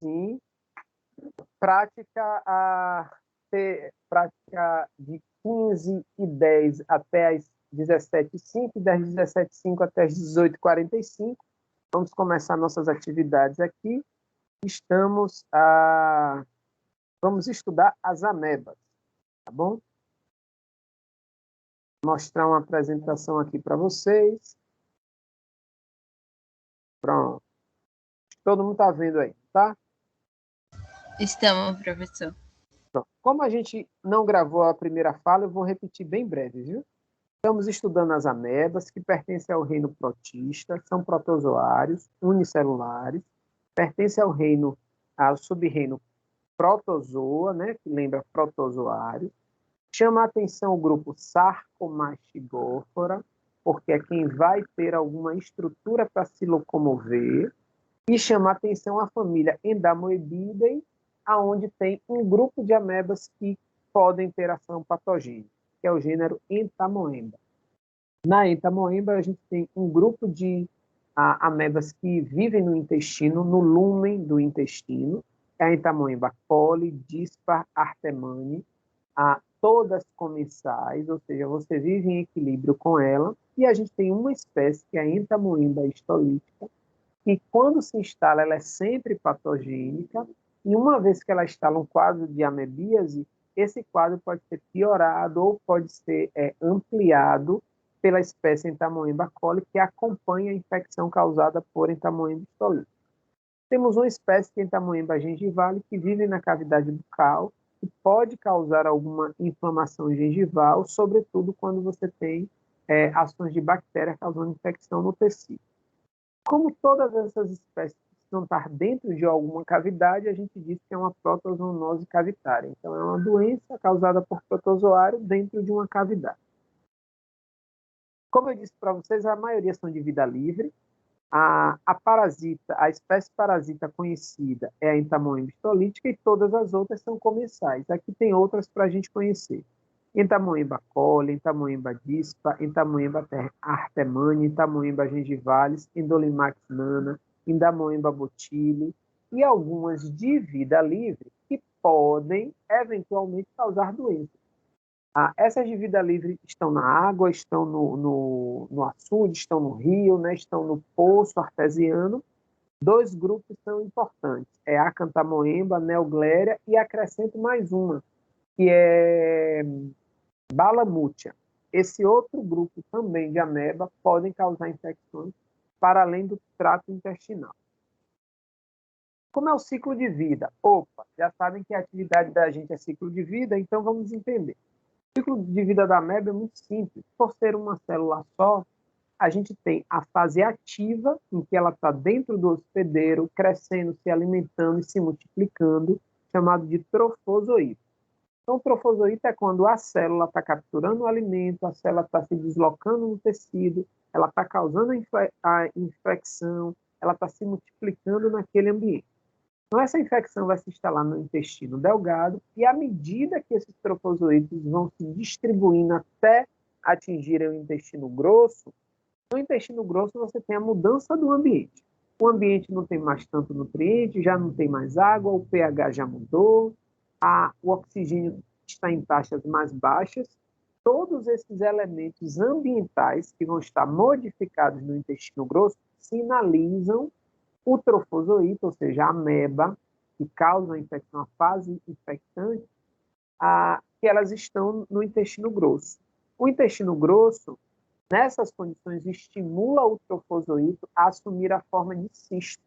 sim. Prática de 15h10 até as 17h05 e das 17h05 até as 18h45. Vamos começar nossas atividades aqui. Vamos estudar as amebas, tá bom? Vou mostrar uma apresentação aqui para vocês. Pronto. Todo mundo está vendo aí, tá? Estamos, professor. Pronto. Como a gente não gravou a primeira fala, eu vou repetir bem breve, viu? Estamos estudando as amebas, que pertencem ao reino protista, são protozoários, unicelulares, pertencem ao sub-reino protozoa, né, que lembra protozoário. Chama a atenção o grupo Sarcomastigófora, porque é quem vai ter alguma estrutura para se locomover. E chama a atenção a família Endamoebidae, aonde tem um grupo de amebas que podem ter ação patogênica, que é o gênero Entamoeba. Na Entamoeba, a gente tem um grupo de amebas que vivem no intestino, no lúmen do intestino, é a Entamoeba coli, dispar, artemane, todas comensais, ou seja, você vive em equilíbrio com ela, e a gente tem uma espécie, que é a Entamoeba histolítica, que quando se instala, ela é sempre patogênica, e uma vez que ela instala um quadro de amebíase, esse quadro pode ser piorado ou pode ser ampliado pela espécie Entamoeba coli, que acompanha a infecção causada por Entamoeba histolítica. Temos uma espécie que é Entamoeba gengivale, que vive na cavidade bucal, que pode causar alguma inflamação gengival, sobretudo quando você tem ações de bactéria causando infecção no tecido. Como todas essas espécies precisam estar dentro de alguma cavidade, a gente diz que é uma protozoonose cavitária. Então, é uma doença causada por protozoário dentro de uma cavidade. Como eu disse para vocês, a maioria são de vida livre. A espécie parasita conhecida é a Entamoeba histolítica e todas as outras são comensais. Aqui tem outras para a gente conhecer. Entamoeba coli, Entamoeba dispa, Entamoeba artemane, Entamoeba gengivalis, Endolimax nana, Entamoeba botuli e algumas de vida livre que podem eventualmente causar doenças. Essas de vida livre estão na água, estão no açude, estão no rio, né, estão no poço artesiano. Dois grupos são importantes, é a Acantamoeba, Neogléria, e acrescento mais uma, que é Balamútia. Esse outro grupo também de ameba podem causar infecções para além do trato intestinal. Como é o ciclo de vida? Opa, já sabem que a atividade da gente é ciclo de vida, então vamos entender. O ciclo de vida da ameba é muito simples. Por ser uma célula só, a gente tem a fase ativa, em que ela está dentro do hospedeiro, crescendo, se alimentando e se multiplicando, chamado de trofozoito. Então, o trofozoito é quando a célula está capturando o alimento, a célula está se deslocando no tecido, ela está causando a infecção, ela está se multiplicando naquele ambiente. Então, essa infecção vai se instalar no intestino delgado e, à medida que esses trofozoitos vão se distribuindo até atingirem o intestino grosso, no intestino grosso você tem a mudança do ambiente. O ambiente não tem mais tanto nutriente, já não tem mais água, o pH já mudou, o oxigênio está em taxas mais baixas. Todos esses elementos ambientais que vão estar modificados no intestino grosso sinalizam o trofozoito, ou seja, a ameba, que causa a infecção, a fase infectante, que elas estão no intestino grosso. O intestino grosso, nessas condições, estimula o trofozoito a assumir a forma de cisto.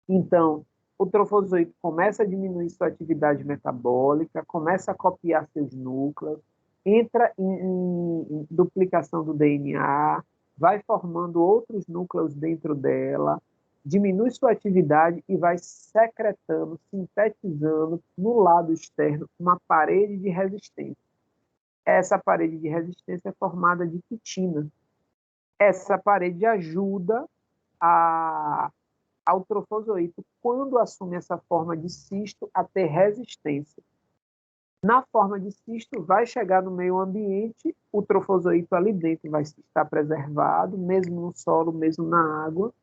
Então, o trofozoito começa a diminuir sua atividade metabólica, começa a copiar seus núcleos, entra em duplicação do DNA, vai formando outros núcleos dentro dela, diminui sua atividade e vai secretando, sintetizando no lado externo uma parede de resistência. Essa parede de resistência é formada de quitina. Essa parede ajuda ao trofozoito, quando assume essa forma de cisto, a ter resistência. Na forma de cisto, vai chegar no meio ambiente, o trofozoito ali dentro vai estar preservado, mesmo no solo, mesmo na água,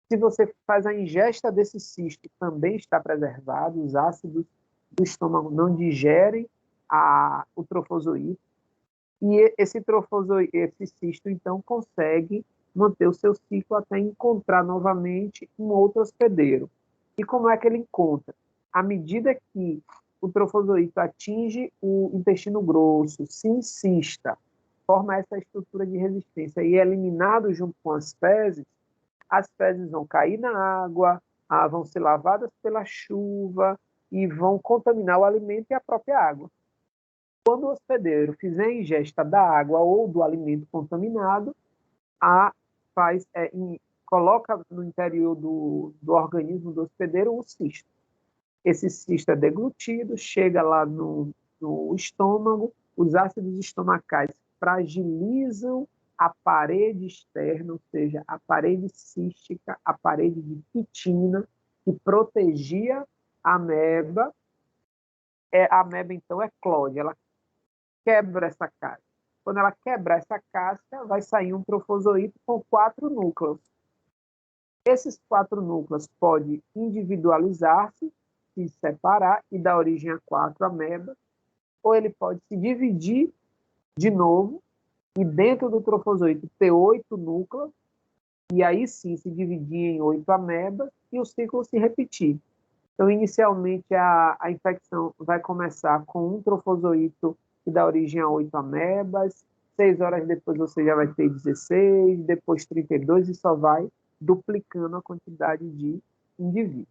Se você faz a ingesta desse cisto, também está preservado, os ácidos do estômago não digerem o trofozoito, e esse cisto, então, consegue manter o seu ciclo até encontrar novamente um outro hospedeiro. E como é que ele encontra? À medida que o trofozoito atinge o intestino grosso, se insista, forma essa estrutura de resistência e é eliminado junto com as fezes vão cair na água, vão ser lavadas pela chuva e vão contaminar o alimento e a própria água. Quando o hospedeiro fizer a ingesta da água ou do alimento contaminado, coloca no interior do organismo do hospedeiro um cisto. Esse cisto é deglutido, chega lá no estômago, os ácidos estomacais fragilizam a parede externa, ou seja, a parede cística, a parede de quitina, que protegia a ameba. A ameba, então, eclode, ela quebra essa casca. Quando ela quebrar essa casca, vai sair um trofozoito com 4 núcleos. Esses 4 núcleos podem individualizar-se, se separar e dar origem a 4 amebas, ou ele pode se dividir de novo e dentro do trofozoito ter 8 núcleos, e aí sim se dividir em 8 amebas e o ciclo se repetir. Então, inicialmente, a infecção vai começar com um trofozoito que dá origem a 8 amebas, 6 horas depois você já vai ter 16, depois 32 e só vai duplicando a quantidade de indivíduos.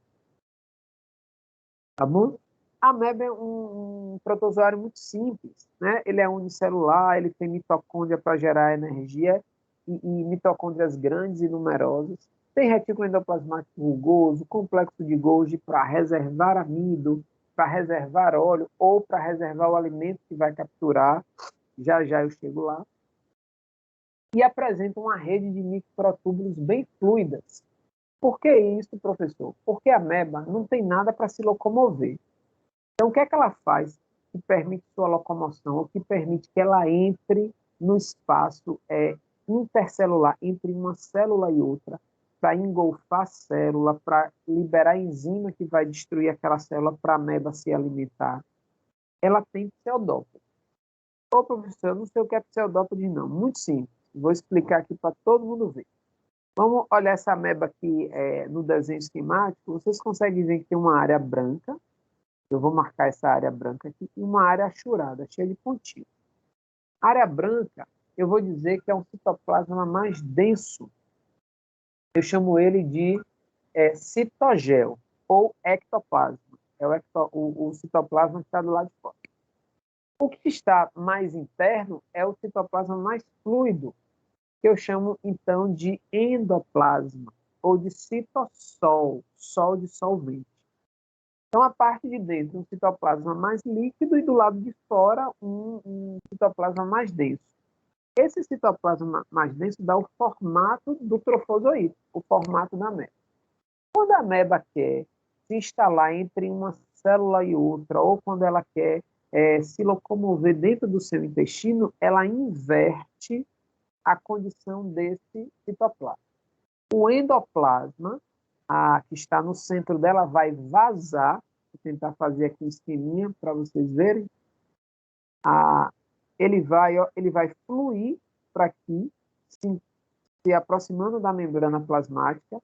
Tá bom? A ameba é um protozoário muito simples, né? Ele é unicelular, ele tem mitocôndria para gerar energia e mitocôndrias grandes e numerosas. Tem retículo endoplasmático rugoso, complexo de Golgi para reservar amido, para reservar óleo ou para reservar o alimento que vai capturar. Já já eu chego lá. E apresenta uma rede de microtúbulos bem fluidas. Por que isso, professor? Porque a ameba não tem nada para se locomover. Então, o que é que ela faz que permite sua locomoção, ou que permite que ela entre no espaço intercelular, entre uma célula e outra, para engolfar a célula, para liberar a enzima que vai destruir aquela célula para a ameba se alimentar? Ela tem pseudópodes. Ô, professor, eu não sei o que é pseudópodes, não. Muito simples. Vou explicar aqui para todo mundo ver. Vamos olhar essa ameba aqui no desenho esquemático. Vocês conseguem ver que tem uma área branca. Eu vou marcar essa área branca aqui e uma área achurada, cheia de pontinhos. A área branca, eu vou dizer que é um citoplasma mais denso. Eu chamo ele de citogel ou ectoplasma. É o citoplasma que está do lado de fora. O que está mais interno é o citoplasma mais fluido, que eu chamo, então, de endoplasma, ou de citossol, sol de solvente. Então, a parte de dentro, um citoplasma mais líquido e do lado de fora, um citoplasma mais denso. Esse citoplasma mais denso dá o formato do trofozoito, o formato da ameba. Quando a ameba quer se instalar entre uma célula e outra, ou quando ela quer se locomover dentro do seu intestino, ela inverte a condição desse citoplasma. O endoplasma, que está no centro dela, vai vazar. Vou tentar fazer aqui um esqueminha para vocês verem. Ele vai fluir para aqui, se aproximando da membrana plasmática,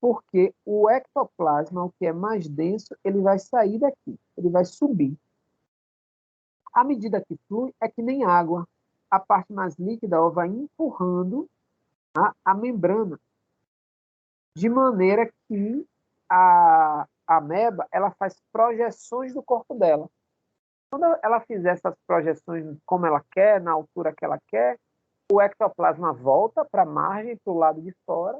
porque o ectoplasma, o que é mais denso, ele vai sair daqui, ele vai subir. À medida que flui, é que nem água. A parte mais líquida vai empurrando a membrana, de maneira que a ameba ela faz projeções do corpo dela. Quando ela fizer essas projeções como ela quer, na altura que ela quer, o ectoplasma volta para a margem, para o lado de fora,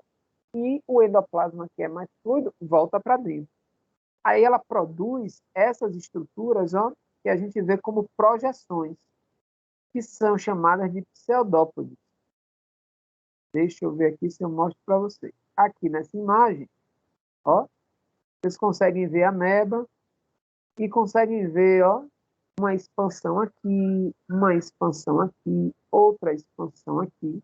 e o endoplasma, que é mais fluido, volta para dentro. Aí ela produz essas estruturas que a gente vê como projeções, que são chamadas de pseudópodes. Deixa eu ver aqui se eu mostro para vocês. Aqui nessa imagem, vocês conseguem ver a ameba e conseguem ver uma expansão aqui, uma expansão aqui, outra expansão aqui.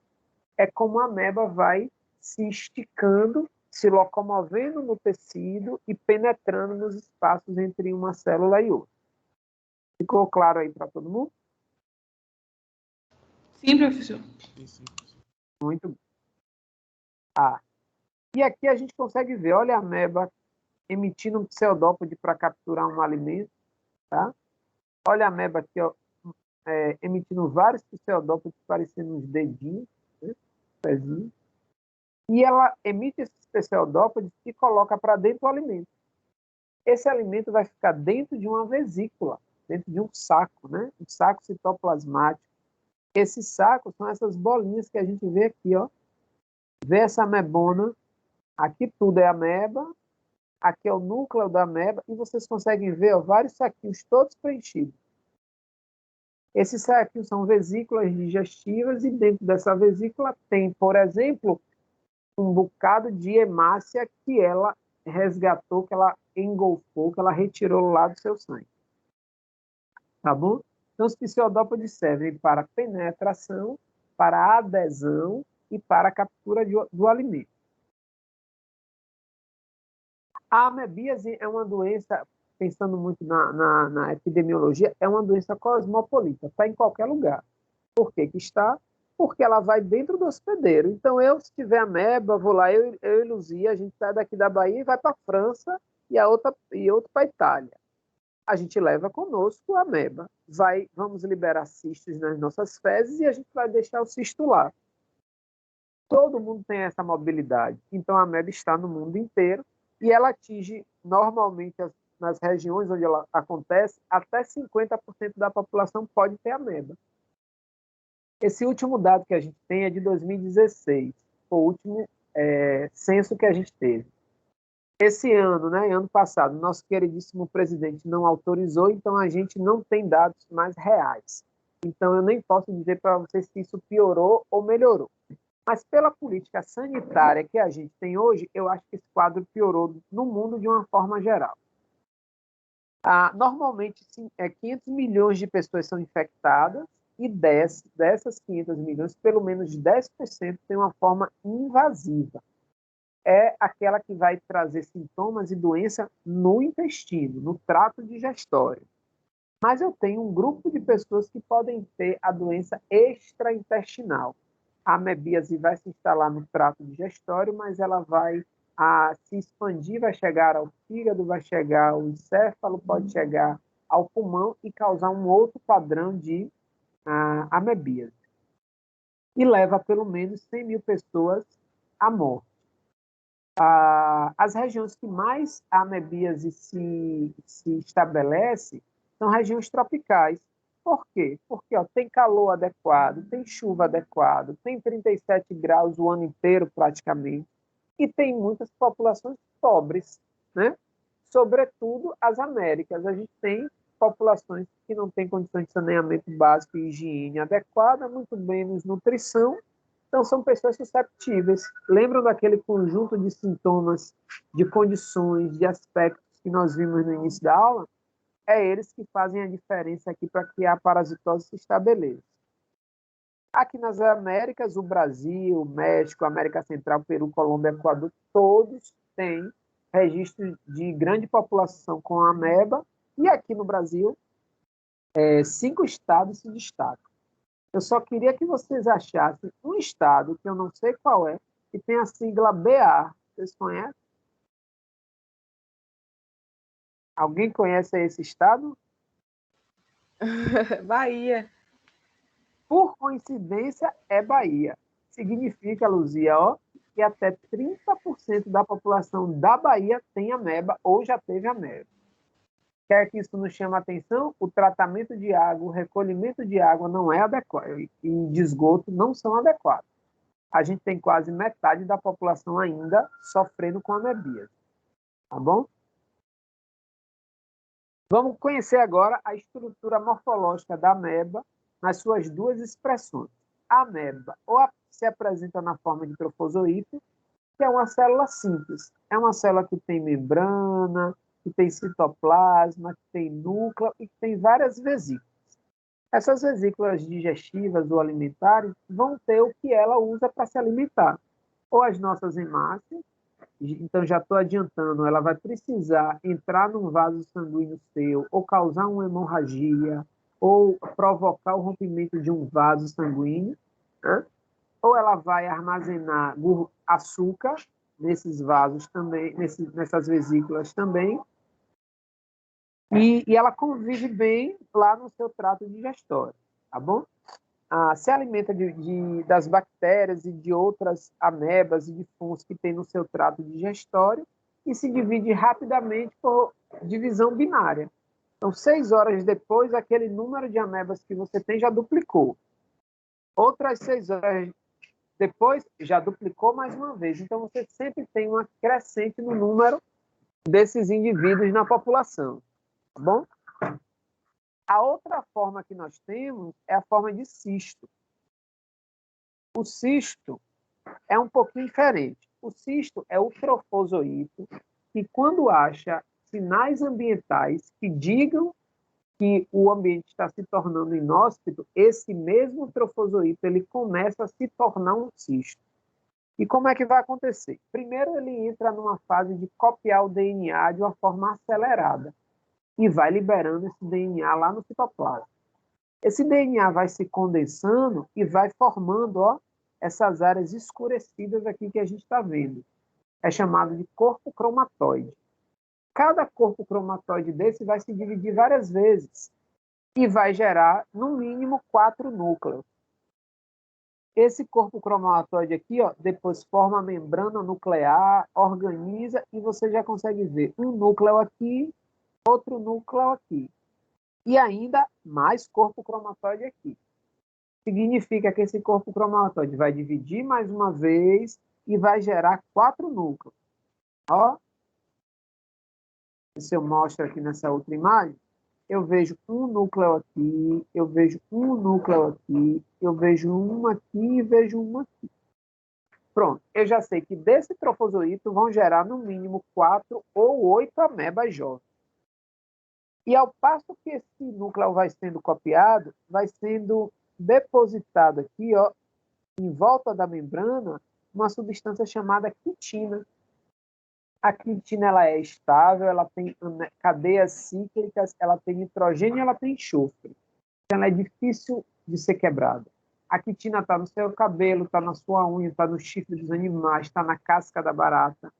É como a ameba vai se esticando, se locomovendo no tecido e penetrando nos espaços entre uma célula e outra. Ficou claro aí para todo mundo? Sim, professor. Muito bem. E aqui a gente consegue ver, olha a ameba emitindo um pseudópode para capturar um alimento, tá? Olha a ameba aqui, ó, emitindo vários pseudópodes parecendo uns dedinhos, né? Pezinho. E ela emite esses pseudópodes e coloca para dentro do alimento. Esse alimento vai ficar dentro de uma vesícula, dentro de um saco, né? Um saco citoplasmático. Esses sacos são essas bolinhas que a gente vê aqui, ó. Vê essa amebona, aqui tudo é ameba, aqui é o núcleo da ameba, e vocês conseguem ver, ó, vários saquinhos todos preenchidos. Esses saquinhos são vesículas digestivas, e dentro dessa vesícula tem, por exemplo, um bocado de hemácia que ela resgatou, que ela engolfou, que ela retirou lá do seu sangue. Tá bom? Então, os pseudópodes servem para penetração, para adesão e para a captura do alimento. A amebíase é uma doença, pensando muito na epidemiologia, é uma doença cosmopolita, está em qualquer lugar. Por que que está? Porque ela vai dentro do hospedeiro. Então, se tiver ameba, vou lá, eu e Luzia, a gente sai daqui da Bahia e vai para a França e outro para a Itália. A gente leva conosco a ameba. Vamos liberar cistos nas nossas fezes e a gente vai deixar o cisto lá. Todo mundo tem essa mobilidade. Então, a ameba está no mundo inteiro e ela atinge, normalmente, nas regiões onde ela acontece, até 50% da população pode ter ameba. Esse último dado que a gente tem é de 2016, o último censo que a gente teve. Esse ano, né, ano passado, nosso queridíssimo presidente não autorizou, então a gente não tem dados mais reais. Então eu nem posso dizer para vocês se isso piorou ou melhorou. Mas pela política sanitária que a gente tem hoje, eu acho que esse quadro piorou no mundo de uma forma geral. Normalmente, 500 milhões de pessoas são infectadas, e dessas 500 milhões, pelo menos 10% tem uma forma invasiva. É aquela que vai trazer sintomas e doença no intestino, no trato digestório. Mas eu tenho um grupo de pessoas que podem ter a doença extraintestinal. A amebíase vai se instalar no trato digestório, mas ela vai se expandir, vai chegar ao fígado, vai chegar ao encéfalo, pode chegar ao pulmão e causar um outro padrão de amebíase. E leva pelo menos 100 mil pessoas à morte. As regiões que mais a amebíase se estabelece são regiões tropicais. Por quê? Porque tem calor adequado, tem chuva adequada, tem 37 graus o ano inteiro praticamente, e tem muitas populações pobres, né? Sobretudo as Américas. A gente tem populações que não têm condições de saneamento básico e higiene adequada, muito menos nutrição. Então, são pessoas susceptíveis. Lembram daquele conjunto de sintomas, de condições, de aspectos que nós vimos no início da aula? É eles que fazem a diferença aqui para que a parasitose se estabeleça. Aqui nas Américas, o Brasil, o México, a América Central, Peru, Colômbia, Equador, todos têm registro de grande população com a ameba, e aqui no Brasil, 5 estados se destacam. Eu só queria que vocês achassem um estado, que eu não sei qual é, que tem a sigla BA. Vocês conhecem? Alguém conhece esse estado? Bahia. Por coincidência, é Bahia. Significa, Luzia, que até 30% da população da Bahia tem ameba ou já teve ameba. Quer que isso nos chame a atenção? O tratamento de água, o recolhimento de água não é adequado e de esgoto não são adequados. A gente tem quase metade da população ainda sofrendo com amebíase. Tá bom? Vamos conhecer agora a estrutura morfológica da ameba nas suas duas expressões. A ameba se apresenta na forma de trofozoíto, que é uma célula simples. É uma célula que tem membrana, que tem citoplasma, que tem núcleo e que tem várias vesículas. Essas vesículas digestivas ou alimentares vão ter o que ela usa para se alimentar. Ou as nossas hemácias, então já estou adiantando, ela vai precisar entrar num vaso sanguíneo seu, ou causar uma hemorragia, ou provocar o rompimento de um vaso sanguíneo, né? Ou ela vai armazenar açúcar nesses vasos também, nessas vesículas também, e ela convive bem lá no seu trato digestório, tá bom? Se alimenta das bactérias e de outras amebas e de fungos que tem no seu trato digestório e se divide rapidamente por divisão binária. Então, 6 horas depois, aquele número de amebas que você tem já duplicou. Outras 6 horas depois, já duplicou mais uma vez. Então, você sempre tem uma crescente no número desses indivíduos na população. Tá bom? A outra forma que nós temos é a forma de cisto. O cisto é um pouquinho diferente. O cisto é o trofozoito que, quando acha sinais ambientais que digam que o ambiente está se tornando inóspito, esse mesmo trofozoito ele começa a se tornar um cisto. E como é que vai acontecer? Primeiro, ele entra numa fase de copiar o DNA de uma forma acelerada e vai liberando esse DNA lá no citoplasma. Esse DNA vai se condensando e vai formando, ó, essas áreas escurecidas aqui que a gente está vendo. É chamado de corpo cromatóide. Cada corpo cromatóide desse vai se dividir várias vezes e vai gerar, no mínimo, 4 núcleos. Esse corpo cromatóide aqui, ó, depois forma a membrana nuclear, organiza e você já consegue ver um núcleo aqui, outro núcleo aqui. E ainda mais corpo cromatóide aqui. Significa que esse corpo cromatóide vai dividir mais uma vez e vai gerar 4 núcleos. Ó, se eu mostro aqui nessa outra imagem, eu vejo um núcleo aqui, eu vejo um núcleo aqui, eu vejo um aqui e vejo um aqui. Pronto, eu já sei que desse trofozoito vão gerar no mínimo 4 ou 8 amebas jovens. E ao passo que esse núcleo vai sendo copiado, vai sendo depositado aqui, ó, em volta da membrana, uma substância chamada quitina. A quitina ela é estável, ela tem cadeias cíclicas, ela tem nitrogênio e ela tem enxofre. Então, ela é difícil de ser quebrada. A quitina está no seu cabelo, está na sua unha, está no chifre dos animais, está na casca da barata.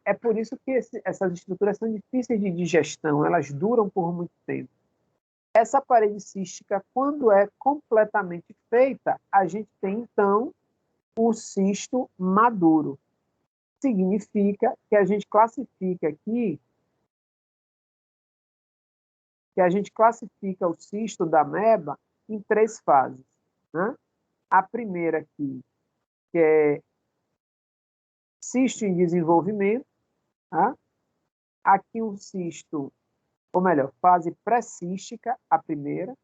É por isso que essas estruturas são difíceis de digestão, elas duram por muito tempo. Essa parede cística, quando é completamente feita, a gente tem, então, o cisto maduro. Significa que a gente classifica aqui, que a gente classifica o cisto da ameba em 3 fases, né? A primeira aqui, que é cisto em desenvolvimento, tá? Aqui um cisto, ou melhor, fase pré-cística, a primeira,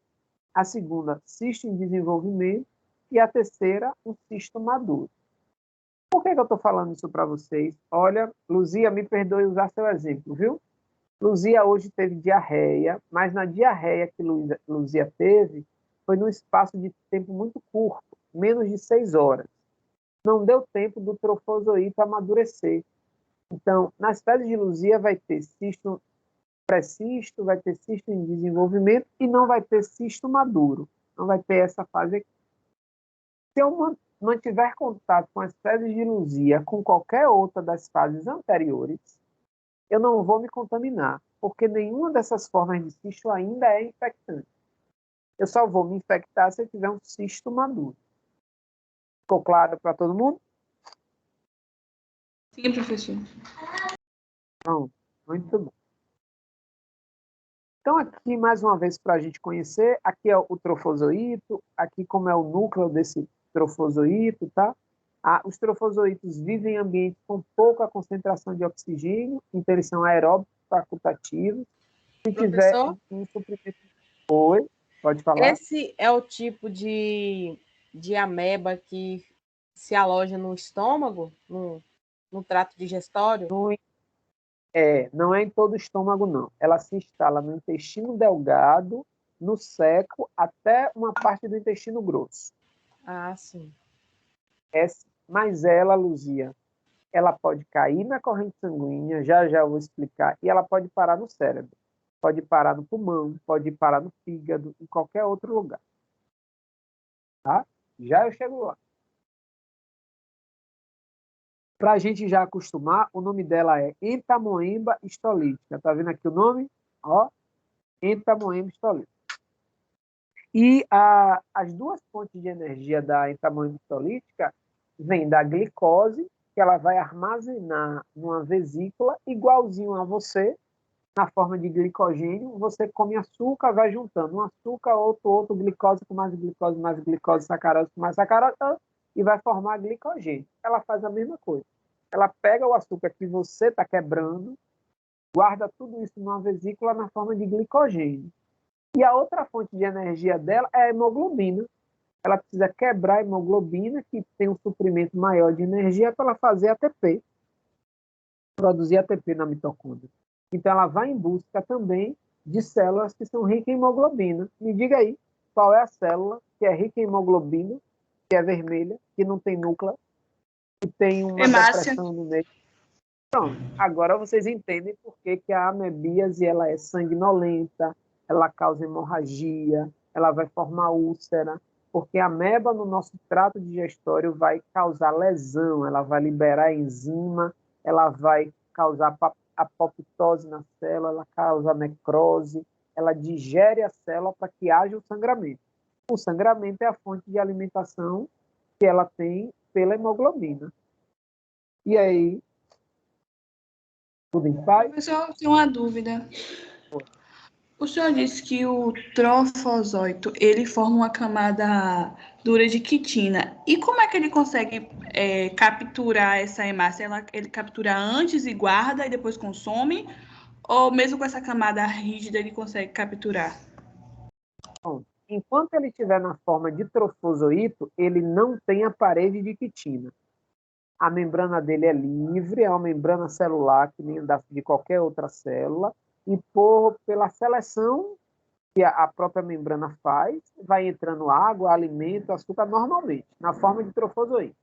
a segunda, cisto em desenvolvimento, e a terceira, um cisto maduro. Por que eu estou falando isso para vocês? Olha, Luzia, me perdoe usar seu exemplo, viu? Luzia hoje teve diarreia, mas na diarreia que Luzia teve, foi num espaço de tempo muito curto, menos de 6 horas. Não deu tempo do trofozoito amadurecer. Então, nas fezes de Luzia vai ter cisto pré-cisto, vai ter cisto em desenvolvimento e não vai ter cisto maduro. Não vai ter essa fase aqui. Se eu mantiver contato com as fezes de Luzia, com qualquer outra das fases anteriores, eu não vou me contaminar, porque nenhuma dessas formas de cisto ainda é infectante. Eu só vou me infectar se eu tiver um cisto maduro. Ficou claro para todo mundo? Sim, professor. Pronto, muito bom. Então, aqui, mais uma vez, para a gente conhecer, aqui é o trofozoito, aqui como é o núcleo desse trofozoito, tá? Os trofozoitos vivem em ambientes com pouca concentração de oxigênio, então eles são aeróbicos facultativos. Se tiver um suprimento... Oi, pode falar. Esse é o tipo de ameba que se aloja no estômago, no trato digestório? Não é em todo o estômago, não. Ela se instala no intestino delgado, no seco, até uma parte do intestino grosso. Ah, sim. Mas ela, Luzia, ela pode cair na corrente sanguínea, já já eu vou explicar, e ela pode parar no cérebro, pode parar no pulmão, pode parar no fígado, em qualquer outro lugar. Tá? Já eu chego lá. Para a gente já acostumar, o nome dela é entamoeba histolítica. Tá vendo aqui o nome? Ó, entamoeba histolítica. E as duas fontes de energia da entamoeba histolítica vêm da glicose, que ela vai armazenar numa vesícula, igualzinho a você, na forma de glicogênio. Você come açúcar, vai juntando um açúcar, outro, glicose com mais glicose, sacarose com mais sacarose, e vai formar glicogênio. Ela faz a mesma coisa. Ela pega o açúcar que você está quebrando, guarda tudo isso numa vesícula na forma de glicogênio. E a outra fonte de energia dela é a hemoglobina. Ela precisa quebrar a hemoglobina, que tem um suprimento maior de energia, para ela fazer ATP, produzir ATP na mitocôndria. Então, ela vai em busca também de células que são ricas em hemoglobina. Me diga aí, qual é a célula que é rica em hemoglobina, que é vermelha, que não tem núcleo, que tem uma depressão no meio? Pronto, agora vocês entendem por que a amebíase ela é sanguinolenta, ela causa hemorragia, ela vai formar úlcera, porque a ameba no nosso trato digestório vai causar lesão, ela vai liberar enzima, ela vai causar apoptose na célula, ela causa necrose, ela digere a célula para que haja o sangramento. O sangramento é a fonte de alimentação que ela tem pela hemoglobina. E aí, tudo em paz? Professor, eu tenho uma dúvida. O senhor disse que o trofosóito, ele forma uma camada dura de quitina. E como é que ele consegue capturar essa hemácia? Ele captura antes e guarda e depois consome? Ou mesmo com essa camada rígida ele consegue capturar? Bom, enquanto ele estiver na forma de trofozoito, ele não tem a parede de quitina. A membrana dele é livre, é uma membrana celular que nem de qualquer outra célula, e pela seleção que a própria membrana faz, vai entrando água, alimento, açúcar normalmente, na forma de trofozoito.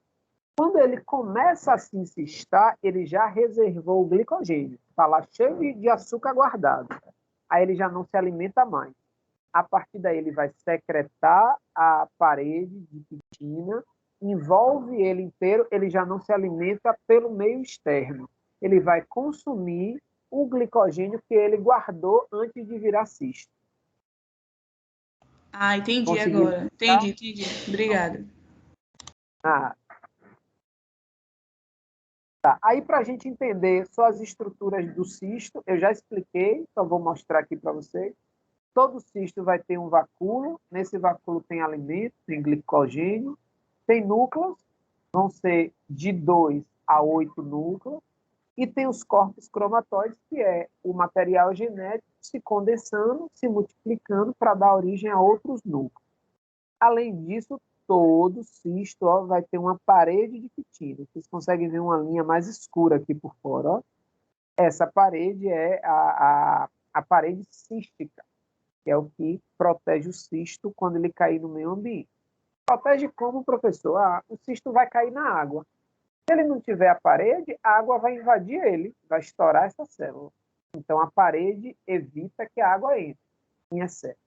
Quando ele começa a se encistar, ele já reservou o glicogênio, está lá cheio de açúcar guardado. Aí ele já não se alimenta mais. A partir daí ele vai secretar a parede de quitina, envolve ele inteiro, ele já não se alimenta pelo meio externo. Ele vai consumir o glicogênio que ele guardou antes de virar cisto. Ah, entendi. Conseguiu? Agora. Entendi. Obrigada. Tá. Aí, para a gente entender só as estruturas do cisto, eu já expliquei, só vou mostrar aqui para vocês. Todo cisto vai ter um vacúolo, nesse vacúolo tem alimento, tem glicogênio, tem núcleos, vão ser de 2 a 8 núcleos, e tem os corpos cromatóides, que é o material genético se condensando, se multiplicando para dar origem a outros núcleos. Além disso, todo cisto vai ter uma parede de quitina. Vocês conseguem ver uma linha mais escura aqui por fora. Ó. Essa parede é a parede cística, que é o que protege o cisto quando ele cair no meio ambiente. Protege como, professor? O cisto vai cair na água. Se ele não tiver a parede, a água vai invadir ele, vai estourar essa célula. Então, a parede evita que a água entre em excesso.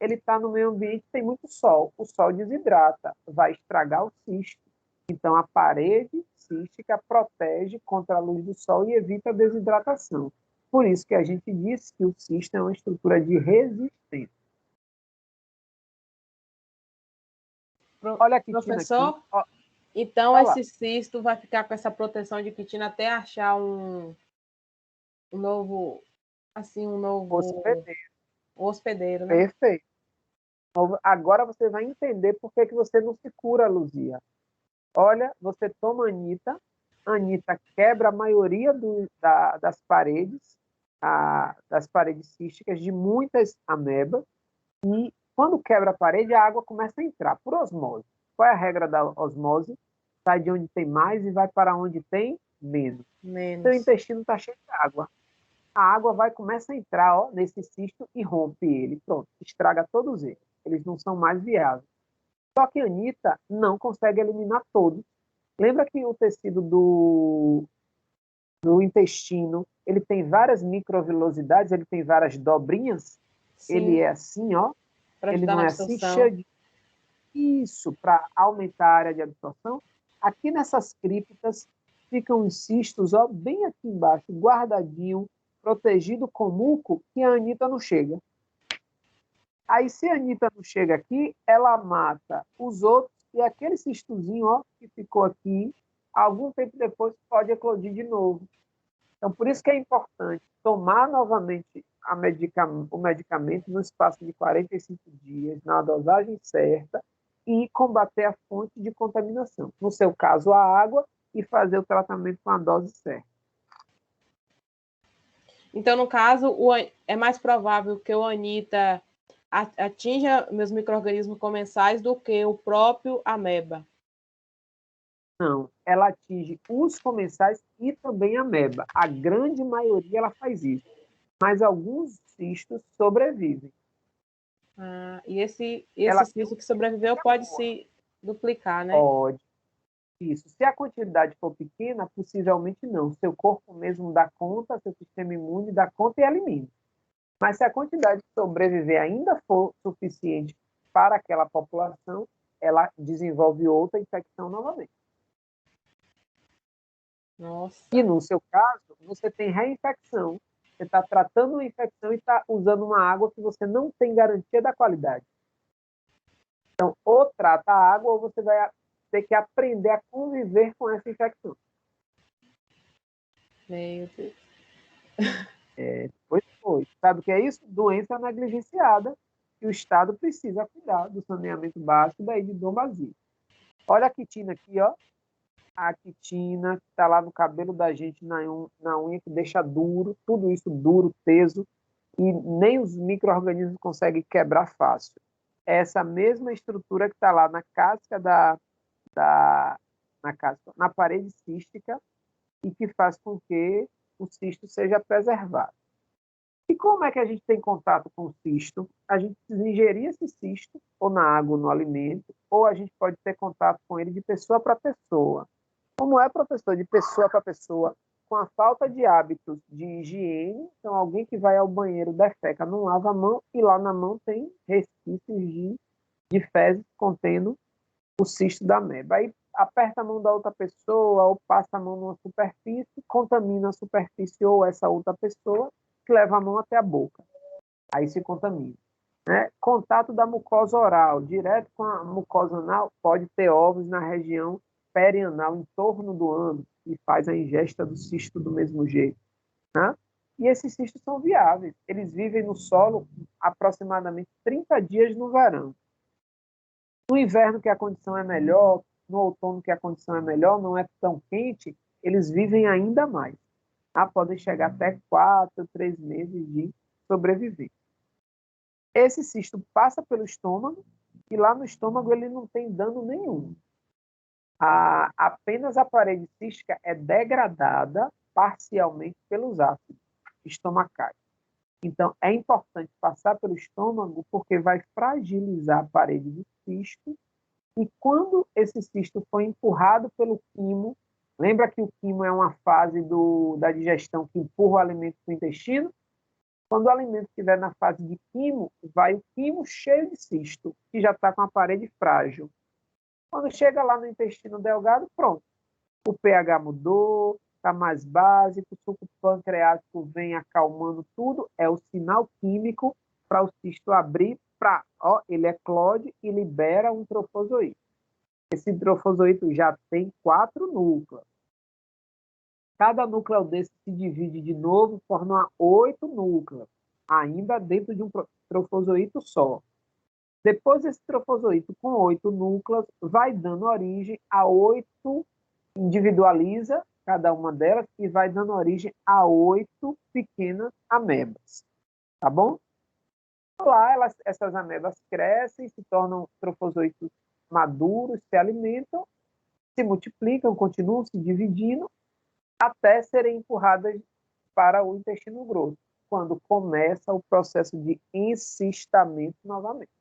Ele está no meio ambiente, tem muito sol. O sol desidrata, vai estragar o cisto. Então, a parede cística protege contra a luz do sol e evita a desidratação. Por isso que a gente diz que o cisto é uma estrutura de resistência. Olha a quitina Professor, aqui. Então esse cisto vai ficar com essa proteção de quitina até achar um novo hospedeiro, né? Perfeito. Agora você vai entender por que você não se cura, Luzia. Olha, você toma Anitta quebra a maioria das paredes císticas de muitas amebas, e quando quebra a parede, a água começa a entrar por osmose. Qual é a regra da osmose? Sai de onde tem mais e vai para onde tem menos. Seu intestino está cheio de água. A água começa a entrar nesse cisto e rompe ele. Pronto, estraga todos eles. Eles não são mais viáveis. Só que a Anitta não consegue eliminar todos. Lembra que o tecido do intestino, ele tem várias microvilosidades, ele tem várias dobrinhas? Ele Sim, é assim, ó. para Ele ajudar não na é assim, absorção. cheio de isso, para aumentar a área de absorção. Aqui nessas criptas ficam os cistos, ó, bem aqui embaixo, guardadinho, protegido com muco, que a Anitta não chega. Aí, se a Anitta não chega aqui, ela mata os outros, e aquele cistozinho, ó, que ficou aqui, algum tempo depois pode eclodir de novo. Então, por isso que é importante tomar novamente o medicamento no espaço de 45 dias, na dosagem certa, e combater a fonte de contaminação. No seu caso, a água, e fazer o tratamento com a dose certa. Então, no caso, é mais provável que o Anita atinja meus micro-organismos comensais do que o próprio ameba. Não, ela atinge os comensais e também a ameba. A grande maioria ela faz isso, mas alguns cistos sobrevivem. E esse Ela cisto que sobreviveu pode se duplicar, né? pode. Isso. Se a quantidade for pequena, possivelmente não. Seu corpo mesmo dá conta, seu sistema imune dá conta e elimina. Mas se a quantidade que sobreviver ainda for suficiente para aquela população, ela desenvolve outra infecção novamente. Nossa. E no seu caso, você tem reinfecção. Você está tratando uma infecção e está usando uma água que você não tem garantia da qualidade. Então, ou trata a água, ou você vai ter que aprender a conviver com essa infecção. Meu Deus. Pois foi. Sabe o que é isso? Doença negligenciada, que o Estado precisa cuidar do saneamento básico daí de Dom Basílio. Olha a quitina aqui, ó. A quitina que está lá no cabelo da gente, na unha, que deixa duro, tudo isso duro, teso, e nem os micro-organismos conseguem quebrar fácil. É essa mesma estrutura que está lá na casca na parede cística, e que faz com que o cisto seja preservado. E como é que a gente tem contato com o cisto? A gente precisa ingerir esse cisto, ou na água ou no alimento, ou a gente pode ter contato com ele de pessoa para pessoa. Como é, professor, de pessoa para pessoa, com a falta de hábitos de higiene, então alguém que vai ao banheiro defeca, não lava a mão, e lá na mão tem resquícios de fezes contendo o cisto da ameba. Aí aperta a mão da outra pessoa, ou passa a mão numa superfície, contamina a superfície ou essa outra pessoa, que leva a mão até a boca. Aí se contamina. Né? Contato da mucosa oral, direto com a mucosa anal, pode ter ovos na região perianal, em torno do ânus, e faz a ingesta do cisto do mesmo jeito. Né? E esses cistos são viáveis. Eles vivem no solo aproximadamente 30 dias no verão. No inverno, que a condição é melhor, no outono, que a condição é melhor, não é tão quente, eles vivem ainda mais. Podem chegar até 4, 3 meses de sobrevivência. Esse cisto passa pelo estômago, e lá no estômago ele não tem dano nenhum. Apenas a parede cística é degradada parcialmente pelos ácidos estomacais. Então, é importante passar pelo estômago, porque vai fragilizar a parede do cisto, e quando esse cisto foi empurrado pelo quimo, lembra que o quimo é uma fase da digestão que empurra o alimento para o intestino? Quando o alimento estiver na fase de quimo, vai o quimo cheio de cisto, que já está com a parede frágil. Quando chega lá no intestino delgado, pronto. O pH mudou, está mais básico, o suco pancreático vem acalmando tudo, é o sinal químico para o cisto abrir, ele eclode e libera um trofozoito. Esse trofozoito já tem 4 núcleos. Cada núcleo desse se divide de novo, forma 8 núcleos, ainda dentro de um trofozoito só. Depois, esse trofozoito com 8 núcleos vai dando origem a 8, individualiza cada uma delas e vai dando origem a 8 pequenas amebas. Tá bom? Lá, essas amebas crescem, se tornam trofozoitos maduros, se alimentam, se multiplicam, continuam se dividindo, até serem empurradas para o intestino grosso, quando começa o processo de encistamento novamente.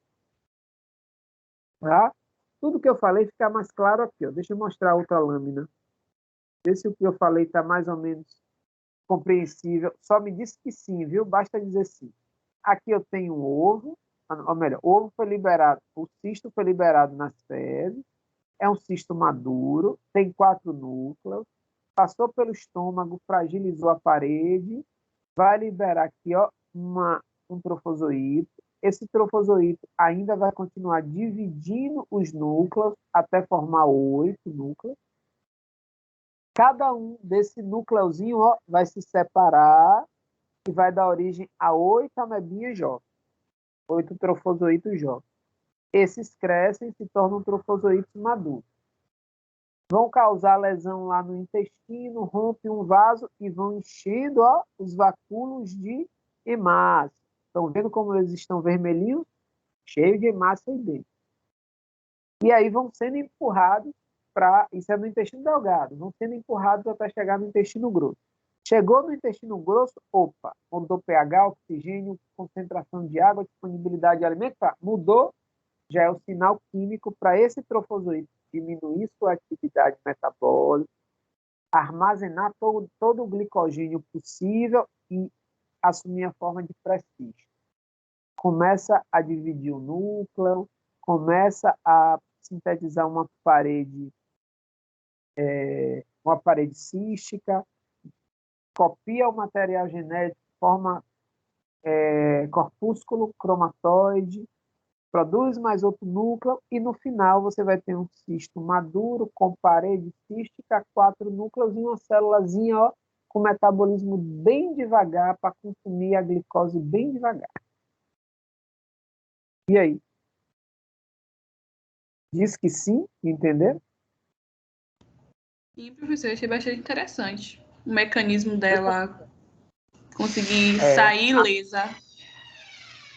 Tá? tudo que eu falei fica mais claro aqui. Ó. Deixa eu mostrar outra lâmina. Vê se o que eu falei está mais ou menos compreensível. Só me diz que sim, viu? Basta dizer sim. Aqui eu tenho um ovo, ou melhor, o ovo foi liberado, o cisto foi liberado nas fezes, é um cisto maduro, tem 4 núcleos, passou pelo estômago, fragilizou a parede, vai liberar aqui ó, um trofozoito. Esse trofozoito ainda vai continuar dividindo os núcleos até formar 8 núcleos. Cada um desse núcleozinho ó, vai se separar e vai dar origem a 8 amebinhas jovens, 8 trofozoitos jovens. Esses crescem e se tornam trofozoitos maduros. Vão causar lesão lá no intestino, rompe um vaso e vão enchendo ó, os vacúolos de hemácia. Estão vendo como eles estão vermelhinhos? Cheio de hemácia aí dentro. E aí vão sendo empurrados para... Isso é no intestino delgado. Vão sendo empurrados até chegar no intestino grosso. Chegou no intestino grosso, opa, mudou pH, oxigênio, concentração de água, disponibilidade de alimento, tá, mudou, já é o sinal químico para esse trofozoito diminuir sua atividade metabólica, armazenar todo o glicogênio possível e assumir a forma de pré-cisto. Começa a dividir o núcleo, começa a sintetizar uma parede cística, copia o material genético, forma corpúsculo cromatóide, produz mais outro núcleo e no final você vai ter um cisto maduro com parede cística, 4 núcleos e uma célulazinha ó, com metabolismo bem devagar para consumir a glicose bem devagar. E aí? Diz que sim, entendeu? E, professor, eu achei bastante interessante o mecanismo dela conseguir sair ilesa.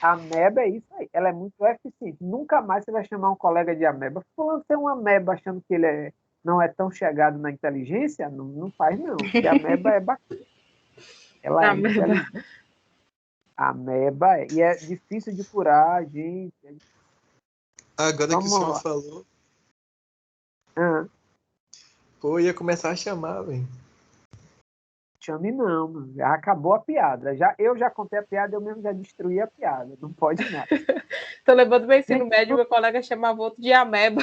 A ameba é isso aí, ela é muito eficiente. Nunca mais você vai chamar um colega de ameba. Falando ser um ameba achando que ele não é tão chegado na inteligência, não faz não, porque a ameba é bacana. Ela é inteligente. A ameba e é difícil de curar, gente. Agora que o senhor falou, pô, ia começar a chamar, velho. Chame não, mano. Já acabou a piada. Eu já contei a piada, eu mesmo já destruí a piada. Não pode mais. Tô levando meu ensino médio, meu colega chamava outro de ameba.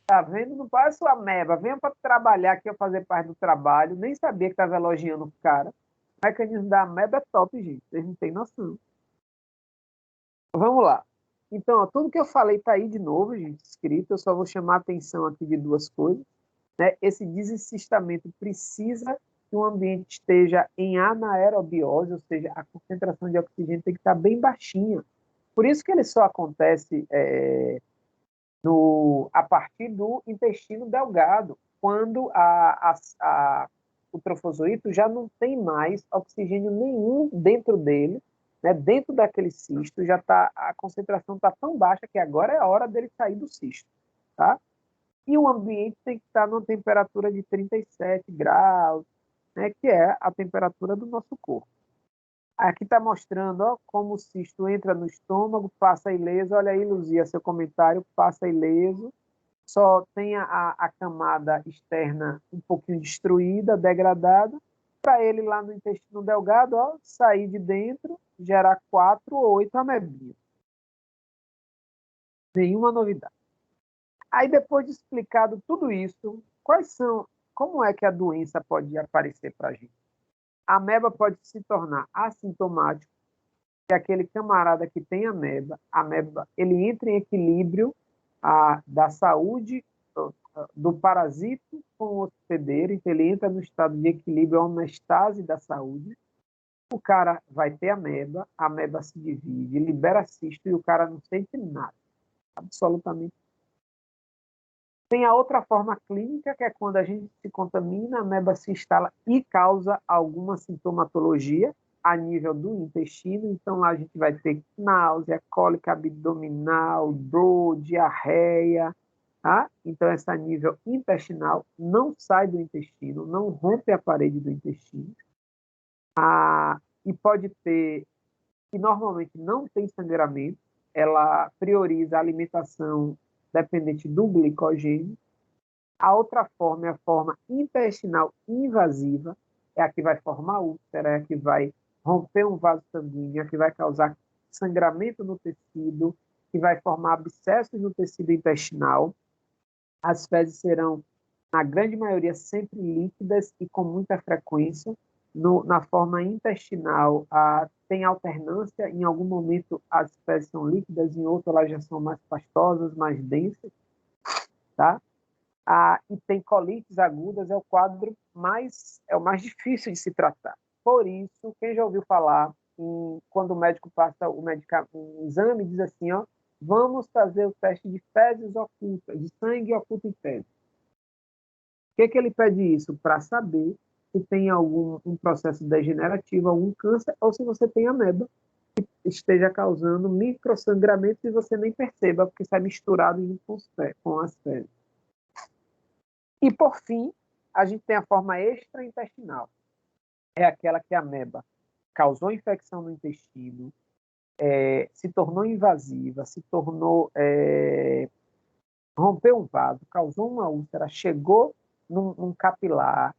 Tá vendo? Não passa o ameba. Venha para trabalhar aqui, eu fazer parte do trabalho. Nem sabia que estava elogiando o cara. O mecanismo da ameba é top, gente. Vocês não têm noção. Vamos lá. Então, ó, tudo que eu falei está aí de novo, gente, escrito. Eu só vou chamar a atenção aqui de 2 coisas. Né? Esse desencistamento precisa que o ambiente esteja em anaerobiose, ou seja, a concentração de oxigênio tem que estar bem baixinha. Por isso que ele só acontece a partir do intestino delgado, quando o trofozoito já não tem mais oxigênio nenhum dentro dele, né? Dentro daquele cisto, a concentração está tão baixa que agora é a hora dele sair do cisto. Tá? E o ambiente tem que estar numa temperatura de 37 graus, né, que é a temperatura do nosso corpo. Aqui está mostrando ó, como o cisto entra no estômago, passa ileso. Olha aí, Luzia, seu comentário, passa ileso. Só tem a camada externa um pouquinho destruída, degradada, para ele lá no intestino delgado ó, sair de dentro, gerar 4 ou 8 amebinhas. Nenhuma novidade. Aí, depois de explicado tudo isso, como é que a doença pode aparecer para a gente? A ameba pode se tornar assintomático, que é aquele camarada que tem ameba, ele entra em equilíbrio da saúde do parasito com o hospedeiro, então ele entra no estado de equilíbrio, homeostase da saúde, o cara vai ter ameba, a ameba se divide, libera cisto e o cara não sente nada, absolutamente. Tem a outra forma clínica, que é quando a gente se contamina, a ameba se instala e causa alguma sintomatologia a nível do intestino. Então, lá a gente vai ter náusea, cólica abdominal, dor, diarreia. Tá? Então, essa nível intestinal não sai do intestino, não rompe a parede do intestino. E pode ter, que normalmente não tem sangramento, ela prioriza a alimentação dependente do glicogênio. A outra forma é a forma intestinal invasiva, é a que vai formar úlcera, é a que vai romper um vaso sanguíneo, é a que vai causar sangramento no tecido, que vai formar abscessos no tecido intestinal. As fezes serão, na grande maioria, sempre líquidas e com muita frequência. Na forma intestinal, tem alternância, em algum momento as fezes são líquidas, em outro elas já são mais pastosas, mais densas, tá? E tem colites agudas, é o quadro o mais difícil de se tratar. Por isso, quem já ouviu falar, quando o médico passa um exame, diz assim, ó, vamos fazer o teste de fezes ocultas, de sangue oculto em fezes. Por que ele pede isso? Para saber se tem um processo degenerativo, algum câncer, ou se você tem ameba, que esteja causando microsangramento e você nem perceba, porque está misturado com as fezes. E, por fim, a gente tem a forma extraintestinal. É aquela que a ameba causou infecção no intestino, se tornou invasiva, rompeu um vaso, causou uma úlcera, chegou num capilar,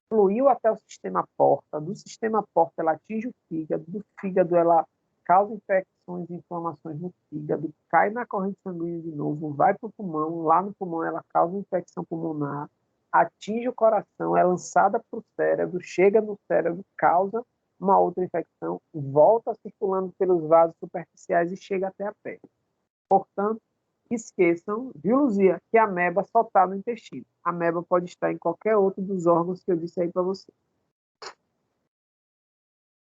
fluiu até o sistema porta, do sistema porta ela atinge o fígado, do fígado ela causa infecções e inflamações no fígado, cai na corrente sanguínea de novo, vai para o pulmão, lá no pulmão ela causa infecção pulmonar, atinge o coração, é lançada para o cérebro, chega no cérebro, causa uma outra infecção, volta circulando pelos vasos superficiais e chega até a pele. Portanto, esqueçam, viu, Luzia, que a ameba só está no intestino. A ameba pode estar em qualquer outro dos órgãos que eu disse aí para você.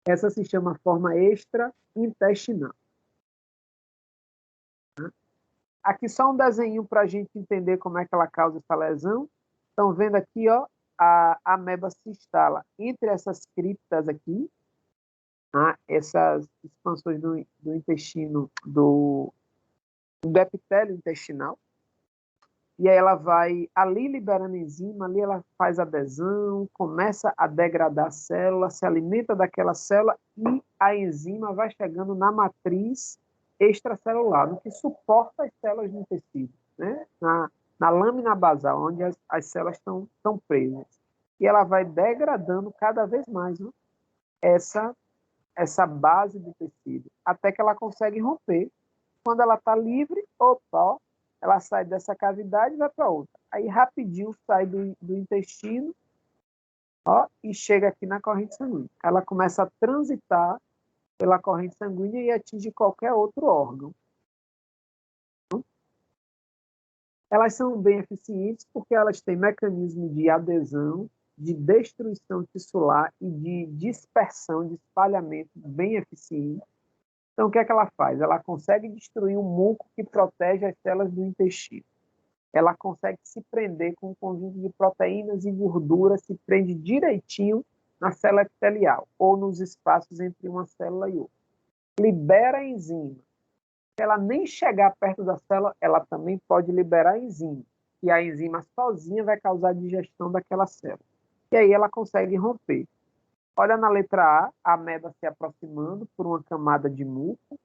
Essa se chama forma extraintestinal. Aqui só um desenho para a gente entender como é que ela causa essa lesão. Estão vendo aqui, ó, a ameba se instala entre essas criptas aqui, essas expansões do intestino, do epitélio intestinal, e aí ela vai ali liberando enzima, ali ela faz adesão, começa a degradar a célula, se alimenta daquela célula e a enzima vai chegando na matriz extracelular, no que suporta as células no tecido, né? Na lâmina basal, onde as células estão presas. E ela vai degradando cada vez mais, né, essa base do tecido, até que ela consegue romper. Quando ela está livre, opa, ela sai dessa cavidade e vai para outra. Aí rapidinho sai do intestino, ó, e chega aqui na corrente sanguínea. Ela começa a transitar pela corrente sanguínea e atinge qualquer outro órgão. Elas são bem eficientes porque elas têm mecanismo de adesão, de destruição tissular e de dispersão, de espalhamento bem eficiente. Então, o que é que ela faz? Ela consegue destruir o muco que protege as células do intestino. Ela consegue se prender com um conjunto de proteínas e gorduras, se prende direitinho na célula epitelial, ou nos espaços entre uma célula e outra. Libera a enzima. Se ela nem chegar perto da célula, ela também pode liberar a enzima. E a enzima sozinha vai causar a digestão daquela célula. E aí ela consegue romper. Olha na letra A ameba se aproximando por uma camada de muco.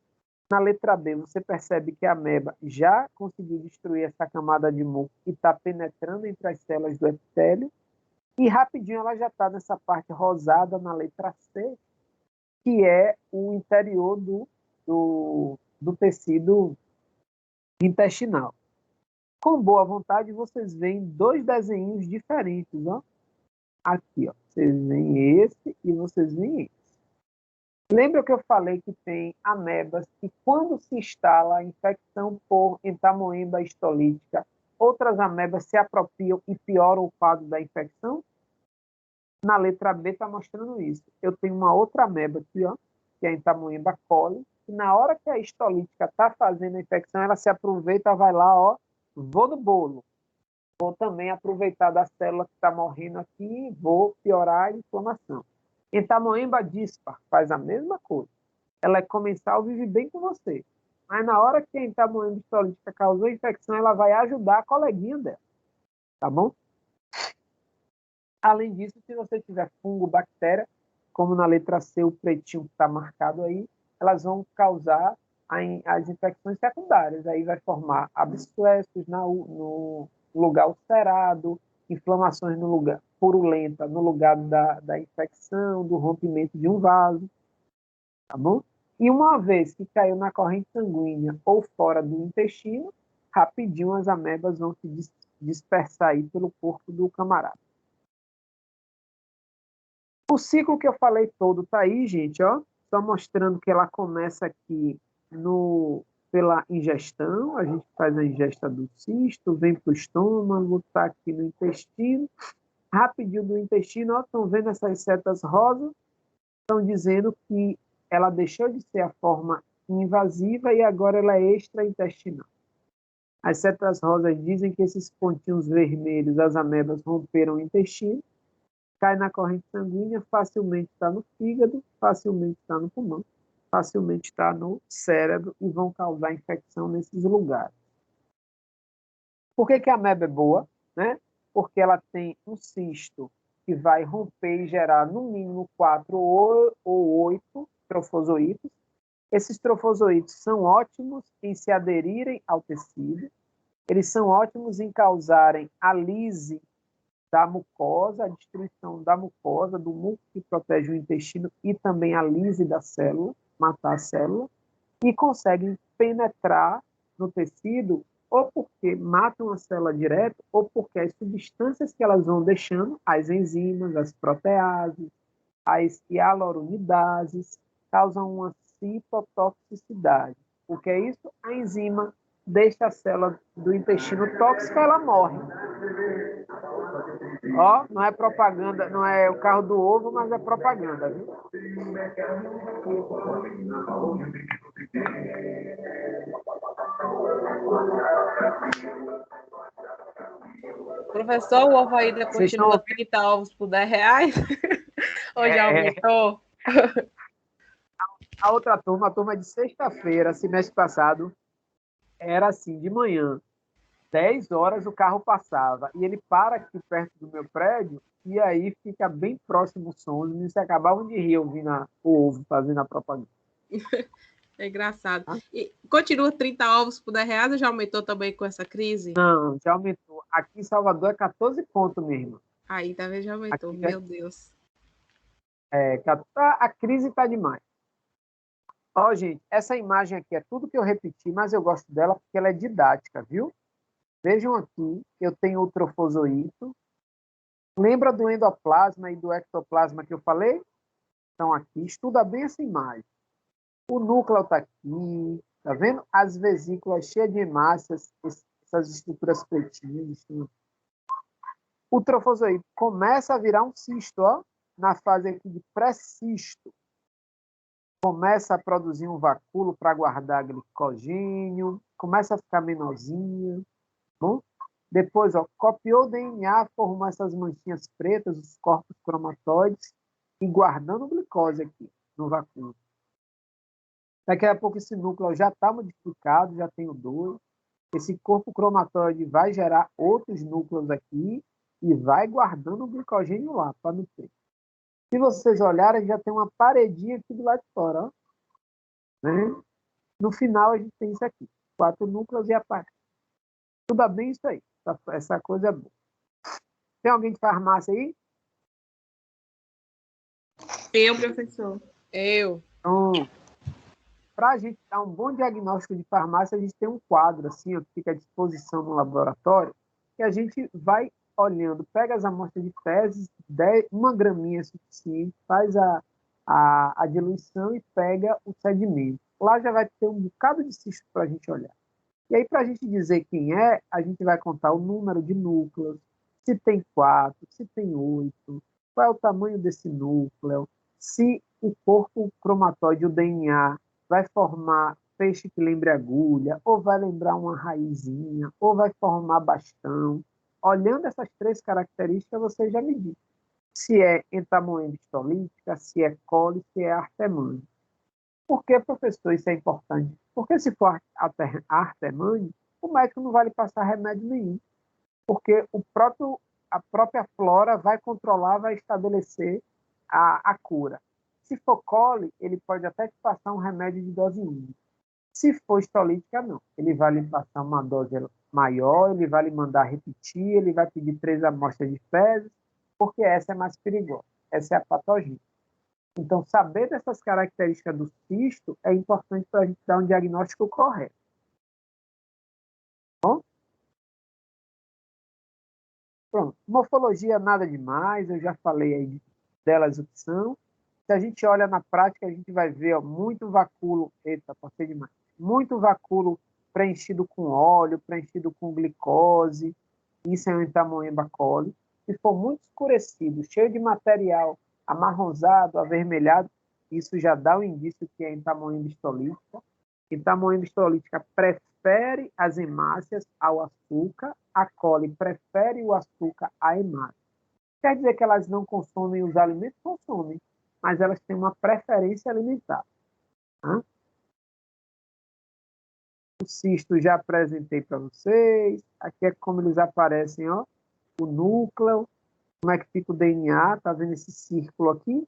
Na letra B, você percebe que a ameba já conseguiu destruir essa camada de muco e está penetrando entre as células do epitélio. E rapidinho ela já está nessa parte rosada na letra C, que é o interior do tecido intestinal. Com boa vontade, vocês veem dois desenhos diferentes, ó. Aqui, ó, vocês veem esse e vocês veem esse. Lembra que eu falei que tem amebas que, quando se instala a infecção por entamoeba histolítica, outras amebas se apropriam e pioram o quadro da infecção? Na letra B está mostrando isso. Eu tenho uma outra ameba aqui, ó, que é a entamoeba coli, e na hora que a histolítica está fazendo a infecção, ela se aproveita, vai lá, ó, vou no bolo. Vou também aproveitar da célula que está morrendo aqui e vou piorar a inflamação. Entamoeba dispar faz a mesma coisa. Ela é comensal, vive bem com você. Mas na hora que a entamoeba histolítica causou infecção, ela vai ajudar a coleguinha dela. Tá bom? Além disso, se você tiver fungo, bactéria, como na letra C, o pretinho que está marcado aí, elas vão causar as infecções secundárias. Aí vai formar abscessos no lugar ulcerado, inflamações no lugar purulenta, no lugar da infecção, do rompimento de um vaso, tá bom? E uma vez que caiu na corrente sanguínea ou fora do intestino, rapidinho as amebas vão se dispersar aí pelo corpo do camarada. O ciclo que eu falei todo tá aí, gente, ó, só mostrando que ela começa aqui pela ingestão, a gente faz a ingesta do cisto, vem para o estômago, tá aqui no intestino, rapidinho do intestino, ó, estão vendo essas setas rosas? Estão dizendo que ela deixou de ser a forma invasiva e agora ela é extraintestinal. As setas rosas dizem que esses pontinhos vermelhos, as amebas romperam o intestino, cai na corrente sanguínea, facilmente está no fígado, facilmente está no pulmão, facilmente está no cérebro e vão causar infecção nesses lugares. Por que a ameba é boa? Né? Porque ela tem um cisto que vai romper e gerar no mínimo 4 ou 8 trofozoítos. Esses trofozoítos são ótimos em se aderirem ao tecido, eles são ótimos em causarem a lise da mucosa, a destruição da mucosa, do muco que protege o intestino e também a lise da célula, matar a célula, e conseguem penetrar no tecido ou porque matam a célula direto ou porque as substâncias que elas vão deixando, as enzimas, as proteases, as hialuronidases, causam uma citotoxicidade. O que é isso? A enzima deixa a célula do intestino tóxica, ela morre. Ó, não é propaganda, não é o carro do ovo, mas é propaganda, viu? Professor, o ovo ainda continua 30 ovos por R$10? Ou já aumentou? A outra turma, a turma de sexta-feira, semestre passado, era assim, de manhã, 10 horas o carro passava, e ele para aqui perto do meu prédio, e aí fica bem próximo o som, e eles acabavam de rir ouvindo o ovo fazendo a propaganda. É engraçado. E continua 30 ovos por R$10 ou já aumentou também com essa crise? Não, já aumentou. Aqui em Salvador é 14 pontos mesmo. Aí, talvez já aumentou, aqui, meu Deus. A crise está demais. Ó, gente, essa imagem aqui é tudo que eu repeti, mas eu gosto dela porque ela é didática, viu? Vejam aqui, eu tenho o trofozoito. Lembra do endoplasma e do ectoplasma que eu falei? Então, aqui, estuda bem essa imagem. O núcleo está aqui, tá vendo? As vesículas cheias de hemácias, essas estruturas pretinhas. O trofozoito começa a virar um cisto, ó, na fase aqui de pré-cisto. Começa a produzir um vacúolo para guardar glicogênio, começa a ficar menorzinha, bom? Depois, ó, copiou o DNA, formou essas manchinhas pretas, os corpos cromatóides, e guardando glicose aqui no vacúolo. Daqui a pouco esse núcleo já está modificado, já tem o 2. Esse corpo cromatóide vai gerar outros núcleos aqui e vai guardando o glicogênio lá para nutrir. Se vocês olharem, já tem uma paredinha aqui do lado de fora. Ó. Né? No final, a gente tem isso aqui. 4 núcleos e a parede. Tudo bem isso aí. Essa coisa é boa. Tem alguém de farmácia aí? Eu, professor. Eu. Então, para a gente dar um bom diagnóstico de farmácia, a gente tem um quadro assim, ó, que fica à disposição no laboratório, que a gente vai olhando, pega as amostras de fezes, 1 graminha é suficiente, faz a diluição e pega o sedimento. Lá já vai ter um bocado de cisto para a gente olhar. E aí, para a gente dizer quem é, a gente vai contar o número de núcleos, se tem 4, se tem 8, qual é o tamanho desse núcleo, se o corpo cromatóide, o DNA, vai formar peixe que lembre agulha, ou vai lembrar uma raizinha, ou vai formar bastão. Olhando essas 3 características, você já me diz se é entamoeba histolítica, se é coli, se é artemânio. Por que, professor, isso é importante? Porque se for artemânio, o médico não vai lhe passar remédio nenhum. Porque a própria flora vai controlar, vai estabelecer a cura. Se for coli, ele pode até te passar um remédio de dose única. Se for histolítica, não. Ele vai lhe passar uma dose maior, ele vai lhe mandar repetir, ele vai pedir 3 amostras de fezes, porque essa é mais perigosa. Essa é a patogênica. Então, saber dessas características do cisto é importante para a gente dar um diagnóstico correto. Bom? Pronto. Morfologia, nada demais, eu já falei aí delas o que são. Se a gente olha na prática, a gente vai ver muito vacúolo, eita, passei demais, muito vacúolo preenchido com óleo, preenchido com glicose, isso é um Entamoeba coli. Se for muito escurecido, cheio de material amarronzado, avermelhado, isso já dá um indício que é Entamoeba histolítica. Entamoeba histolítica prefere as hemácias ao açúcar, a coli prefere o açúcar à hemácia. Quer dizer que elas não consomem os alimentos? Consomem, mas elas têm uma preferência alimentar. Tá? O cisto já apresentei para vocês. Aqui é como eles aparecem, ó, o núcleo, como é que fica o DNA, tá vendo esse círculo aqui?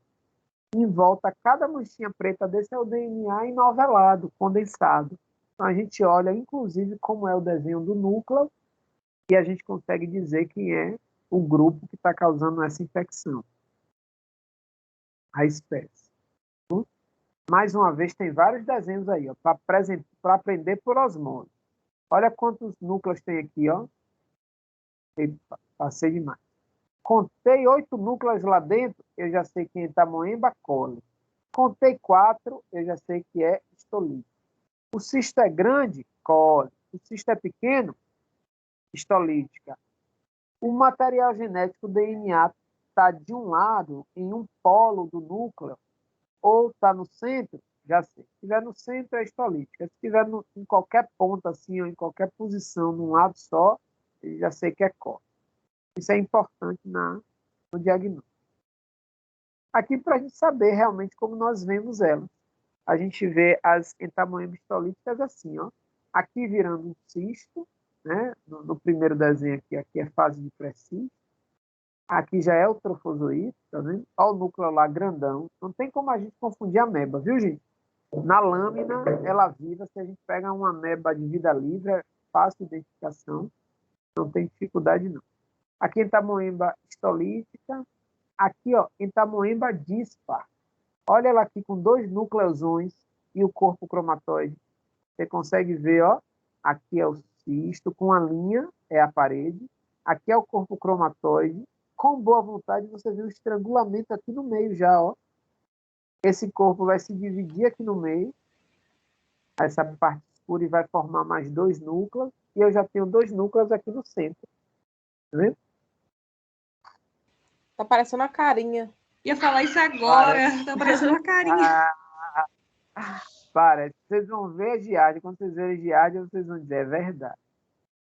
Em volta, cada manchinha preta desse é o DNA enovelado, condensado. Então, a gente olha, inclusive, como é o desenho do núcleo e a gente consegue dizer quem é o grupo que está causando essa infecção. A espécie. Mais uma vez, tem vários desenhos aí, para aprender por osmose. Olha quantos núcleos tem aqui, ó. Eita, passei demais. Contei 8 núcleos lá dentro, eu já sei que é Entamoeba coli. Contei 4, eu já sei que é histolítica. O cisto é grande, coli. O cisto é pequeno, histolítica. O material genético, o DNA, está de um lado, em um polo do núcleo, ou está no centro, já sei. Se estiver no centro, é histolítica. Se estiver em qualquer ponta, assim, ou em qualquer posição, num lado só, eu já sei que é coli. Isso é importante no diagnóstico. Aqui, para a gente saber realmente como nós vemos elas. A gente vê as Entamoeba histolíticas assim, ó. Aqui virando um cisto, né? No primeiro desenho aqui é fase de pré-cisto. Aqui já é o trofozoito, tá vendo? Olha o núcleo lá grandão. Não tem como a gente confundir a ameba, viu, gente? Na lâmina, ela viva, se a gente pega uma ameba de vida livre, é fácil identificação, não tem dificuldade não. Aqui Entamoeba histolítica, aqui, ó, Entamoeba dispar. Olha ela aqui com 2 núcleosões e o corpo cromatóide. Você consegue ver, ó, aqui é o cisto, com a linha, é a parede. Aqui é o corpo cromatóide. Com boa vontade, você vê o estrangulamento aqui no meio já, ó. Esse corpo vai se dividir aqui no meio, essa parte escura, e vai formar mais 2 núcleos. E eu já tenho 2 núcleos aqui no centro. Tá vendo? Tá parecendo uma carinha. Ia falar isso agora. Parece. Tá parecendo uma carinha. Parece. Vocês vão ver a giardia. Quando vocês verem a giardia, vocês vão dizer, é verdade.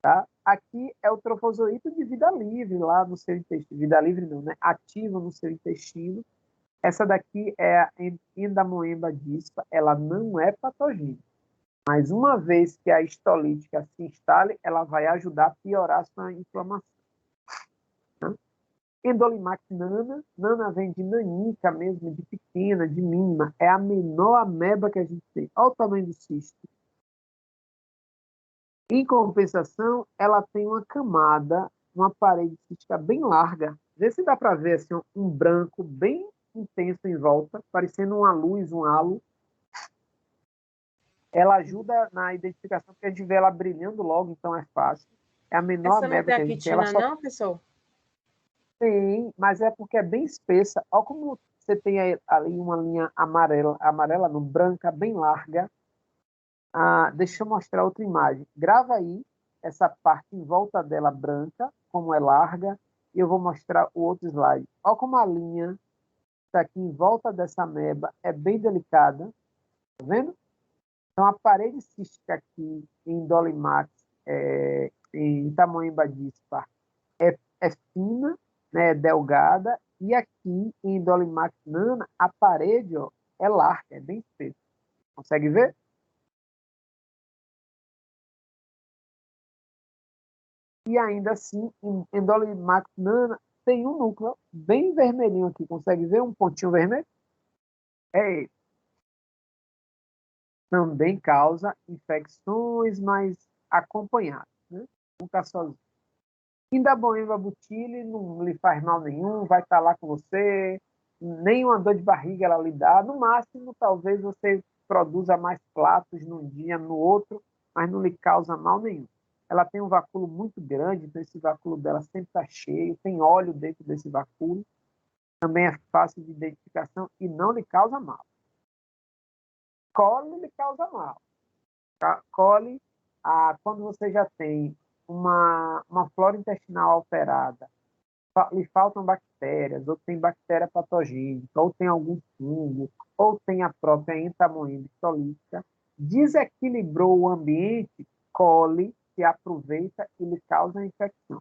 Tá? Aqui é o trofozoito de vida livre lá no seu intestino. Vida livre não, né? Ativo no seu intestino. Essa daqui é a Entamoeba dispar. Ela não é patogênica. Mas uma vez que a histolítica se instale, ela vai ajudar a piorar a sua inflamação. Tá? Endolimax nana. Nana vem de nanica mesmo, de pequena, de mínima. É a menor ameba que a gente tem. Olha o tamanho do cisto. Em compensação, ela tem uma camada, uma parede cística bem larga. Vê se dá para ver assim, um branco bem intenso em volta, parecendo uma luz, um halo. Ela ajuda na identificação, porque a gente vê ela brilhando logo, então é fácil. É a menor Essa ameba não tem que a a gente tem. Ela quitina, só não, pessoal? tem, mas é porque é bem espessa. Olha como você tem ali uma linha amarela não, branca, bem larga. Deixa eu mostrar outra imagem. Grava aí essa parte em volta dela branca, como é larga, e eu vou mostrar o outro slide. Olha como a linha está aqui em volta dessa ameba é bem delicada, tá vendo? Então, a parede cística aqui em Dolimax, em Entamoeba dispar, é fina, né, é delgada, e aqui em Dolimax nana, a parede, ó, é larga, é bem espessa. Consegue ver? E ainda assim, em Dolimax nana, tem um núcleo bem vermelhinho aqui. Consegue ver um pontinho vermelho? É ele. também causa infecções, mas acompanhadas, né? Nunca sozinho. Indaboemba butile não lhe faz mal nenhum, vai estar lá com você, nenhuma dor de barriga ela lhe dá. No máximo, talvez você produza mais platos num dia, no outro, mas não lhe causa mal nenhum. Ela tem um vacúolo muito grande, então esse vacúolo dela sempre está cheio, tem óleo dentro desse vacúolo, também é fácil de identificação e não lhe causa mal. Cole lhe causa mal. Cole, quando você já tem uma flora intestinal alterada, lhe faltam bactérias, ou tem bactéria patogênica, ou tem algum fungo, ou tem a própria entamoeba histolítica, desequilibrou o ambiente, cole se aproveita e lhe causa infecção.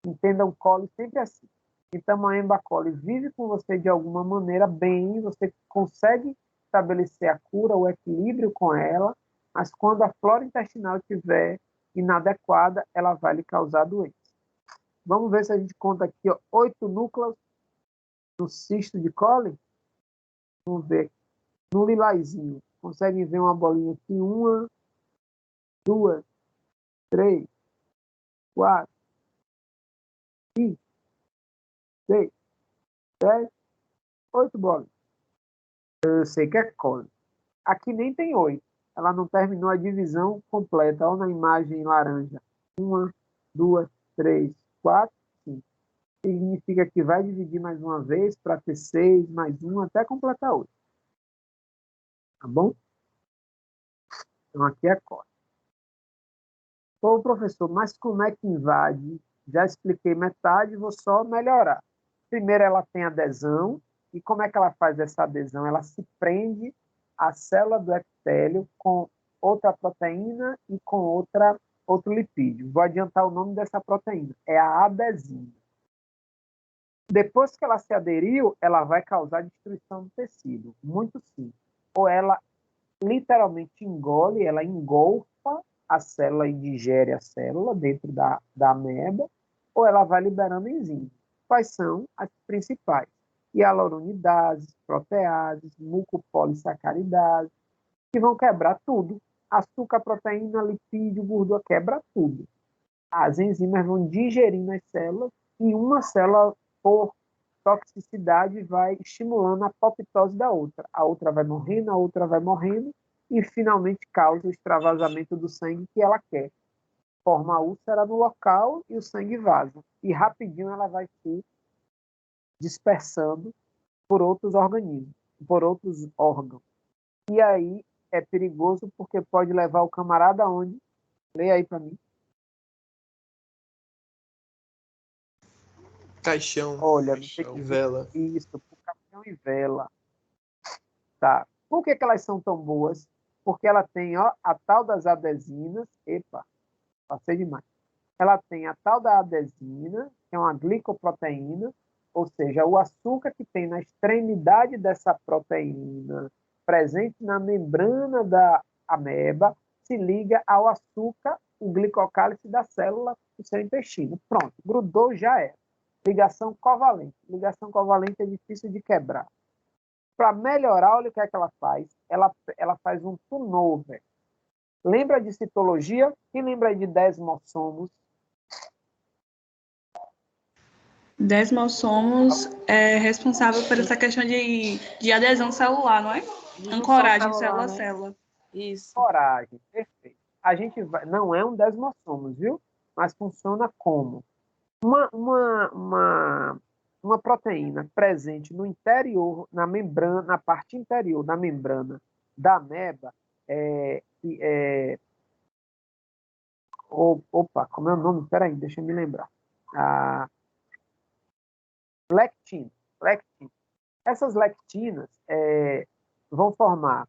Entendam cole sempre assim. Então, a Entamoeba coli vive com você de alguma maneira bem, você consegue estabelecer a cura, o equilíbrio com ela, mas quando a flora intestinal estiver inadequada, ela vai lhe causar doença. Vamos ver se a gente conta aqui, 8 núcleos no cisto de coli. Vamos ver. No lilazinho, conseguem ver uma bolinha aqui? 1, 2, 3, 4, 5, 6, 7, 8 bolas. Eu sei que é coli. Aqui nem tem 8. Ela não terminou a divisão completa. Olha na imagem laranja. 1, 2, 3, 4, 5. Significa que vai dividir mais uma vez para ter 6, mais 1, até completar 8. Tá bom? Então, aqui é coli. Ô, professor, mas como é que invade? Já expliquei metade, vou só melhorar. Primeiro, ela tem adesão. E como é que ela faz essa adesão? Ela se prende à célula do epitélio com outra proteína e com outro lipídio. Vou adiantar o nome dessa proteína. É a adesina. Depois que ela se aderiu, ela vai causar destruição do tecido. Muito simples. Ou ela literalmente engole, ela engolfa a célula e digere a célula dentro da ameba, ou ela vai liberando enzimas. Quais são as principais? Hialuronidases, proteases, mucopolissacaridases, que vão quebrar tudo. Açúcar, proteína, lipídio, gordura, quebra tudo. As enzimas vão digerir nas células e uma célula, por toxicidade, vai estimulando a apoptose da outra. A outra vai morrendo, a outra vai morrendo e finalmente causa o extravasamento do sangue que ela quer. Forma a úlcera no local e o sangue vaza. E rapidinho ela vai se dispersando por outros organismos, por outros órgãos. E aí é perigoso porque pode levar o camarada aonde? Leia aí para mim. Caixão. Olha, Caixão. Vela. Isso, caixão e vela. Tá. Por que elas são tão boas? Porque ela tem a tal das adesinas. Epa, passei demais. Ela tem a tal da adesina, que é uma glicoproteína, ou seja, o açúcar que tem na extremidade dessa proteína presente na membrana da ameba se liga ao açúcar, o glicocálice da célula do seu intestino. Pronto, grudou, já é. Ligação covalente. Ligação covalente é difícil de quebrar. Para melhorar, olha o que é que ela faz. Ela faz um turnover. Lembra de citologia? Quem lembra de desmossomos? Desmossomos é responsável por essa questão de adesão celular, não é? Ancoragem célula a célula. Isso. Ancoragem, perfeito. A gente não é um desmossomos, viu? Mas funciona como uma proteína presente no interior, na membrana, na parte interior da membrana da ameba, opa, como é o nome? Espera aí, deixa eu me lembrar. Lectina. Essas lectinas vão formar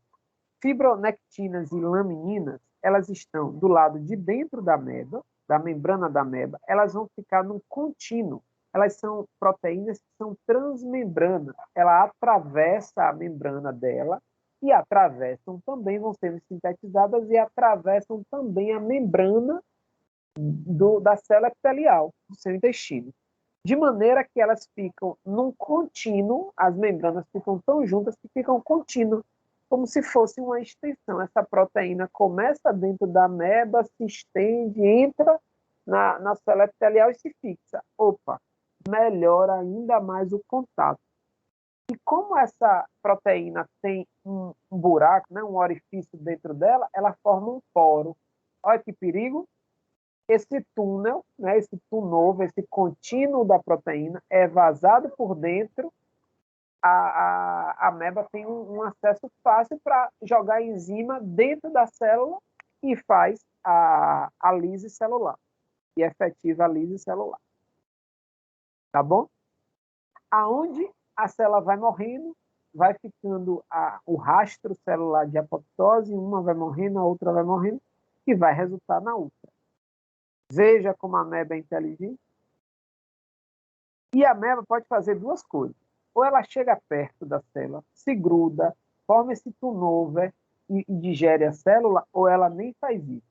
fibronectinas e lamininas. Elas estão do lado de dentro da ameba, da membrana da ameba, elas vão ficar num contínuo. Elas são proteínas que são transmembrana. Ela atravessa a membrana dela e atravessam também, vão sendo sintetizadas e atravessam também a membrana da célula epitelial do seu intestino. De maneira que elas ficam num contínuo, as membranas ficam tão juntas que ficam contínuas. como se fosse uma extensão. Essa proteína começa dentro da ameba, se estende, entra na célula epitelial e se fixa. Opa, melhora ainda mais o contato. E como essa proteína tem um buraco, né, um orifício dentro dela, ela forma um poro. Olha que perigo! Esse túnel, né, esse turnover, esse contínuo da proteína é vazado por dentro. A ameba tem um acesso fácil para jogar a enzima dentro da célula e faz a lise celular, e efetiva a lise celular. Tá bom? Aonde a célula vai morrendo, vai ficando o rastro celular de apoptose, uma vai morrendo, a outra vai morrendo, e vai resultar na outra. Veja como a ameba é inteligente. E a ameba pode fazer duas coisas. Ou ela chega perto da célula, se gruda, forma esse turnover e digere a célula, ou ela nem faz isso.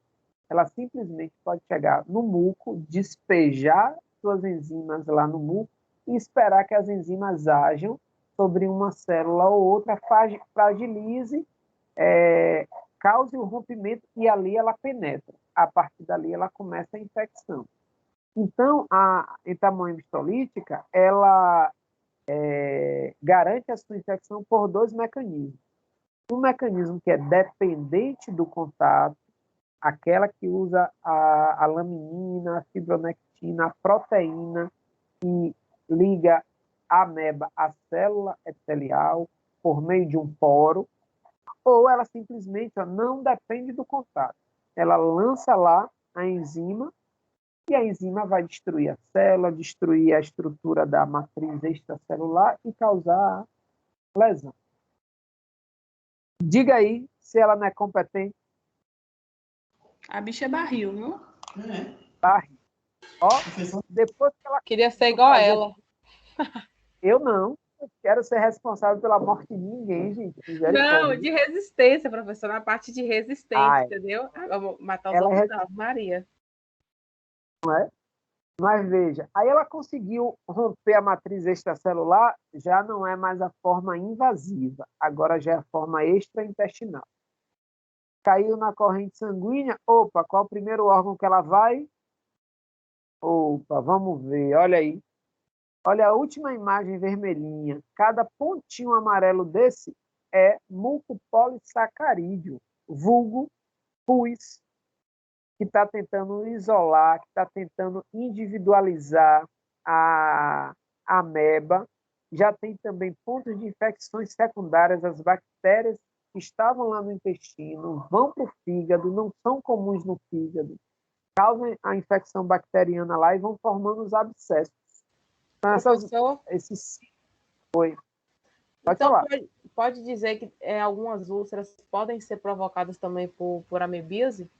Ela simplesmente pode chegar no muco, despejar suas enzimas lá no muco e esperar que as enzimas ajam sobre uma célula ou outra, fragilize, cause o rompimento e ali ela penetra. A partir dali ela começa a infecção. Então, a entamoeba histolítica, ela garante a sua infecção por dois mecanismos. Um mecanismo que é dependente do contato, aquela que usa a laminina, a fibronectina, a proteína, que liga a ameba à célula epitelial por meio de um poro, ou ela simplesmente não depende do contato. Ela lança lá a enzima, e a enzima vai destruir a célula, destruir a estrutura da matriz extracelular e causar lesão. Diga aí se ela não é competente. A bicha é barril, viu? Barril. Ó, depois que ela... Queria ser igual a ela. Eu não. Eu quero ser responsável pela morte de ninguém, gente. Não, de resistência, professor, na parte de resistência, entendeu? Vamos matar os outros da Maria. Não é? Mas veja, aí ela conseguiu romper a matriz extracelular, já não é mais a forma invasiva, agora já é a forma extraintestinal. Caiu na corrente sanguínea, opa, qual é o primeiro órgão que ela vai? Opa, vamos ver, olha aí. Olha a última imagem vermelhinha. Cada pontinho amarelo desse é mucopolissacarídeo, vulgo pus, que está tentando isolar, que está tentando individualizar a ameba. Já tem também pontos de infecções secundárias, as bactérias que estavam lá no intestino, vão para o fígado, não são comuns no fígado, causam a infecção bacteriana lá e vão formando os abscessos. Então, esses... Oi. Pode então, falar. pode dizer que algumas úlceras podem ser provocadas também por amebíase?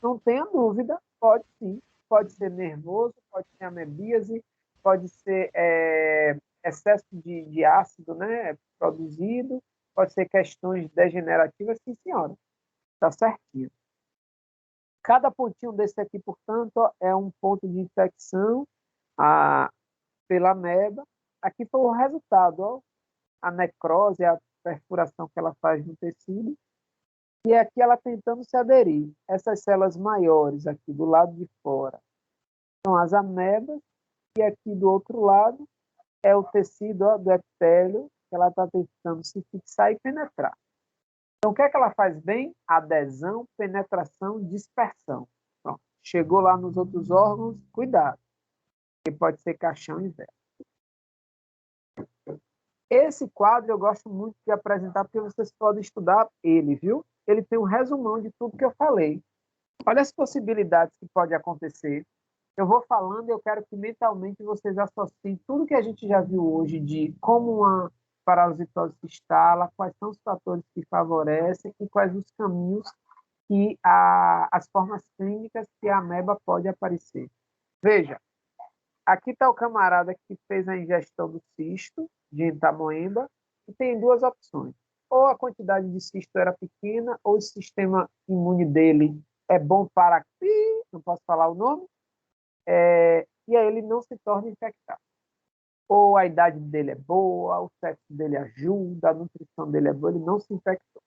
Não tenha dúvida, pode sim. Pode ser nervoso, pode ser amebíase, pode ser excesso de ácido, né, produzido, pode ser questões degenerativas, sim, senhora. Está certinho. Cada pontinho desse aqui, portanto, é um ponto de infecção pela ameba. Aqui foi o resultado, ó, a necrose, a perfuração que ela faz no tecido. E aqui ela tentando se aderir. Essas células maiores aqui do lado de fora são as amebas, e aqui do outro lado é o tecido, ó, do epitélio, que ela está tentando se fixar e penetrar. Então, o que é que ela faz bem? Adesão, penetração, dispersão. Pronto. Chegou lá nos outros órgãos, cuidado, porque pode ser caixão inverso. Esse quadro eu gosto muito de apresentar, porque vocês podem estudar ele, viu? Ele tem um resumão de tudo que eu falei. Olha as possibilidades que pode acontecer. Eu vou falando e eu quero que mentalmente vocês associem tudo que a gente já viu hoje de como uma parasitose se instala, quais são os fatores que favorecem e quais os caminhos que as formas clínicas que a ameba pode aparecer. Veja, aqui está o camarada que fez a ingestão do cisto de entamoeba e tem duas opções. Ou a quantidade de cisto era pequena, ou o sistema imune dele é bom para... não posso falar o nome, e aí ele não se torna infectado. ou a idade dele é boa, o sexo dele ajuda, a nutrição dele é boa, ele não se infectou.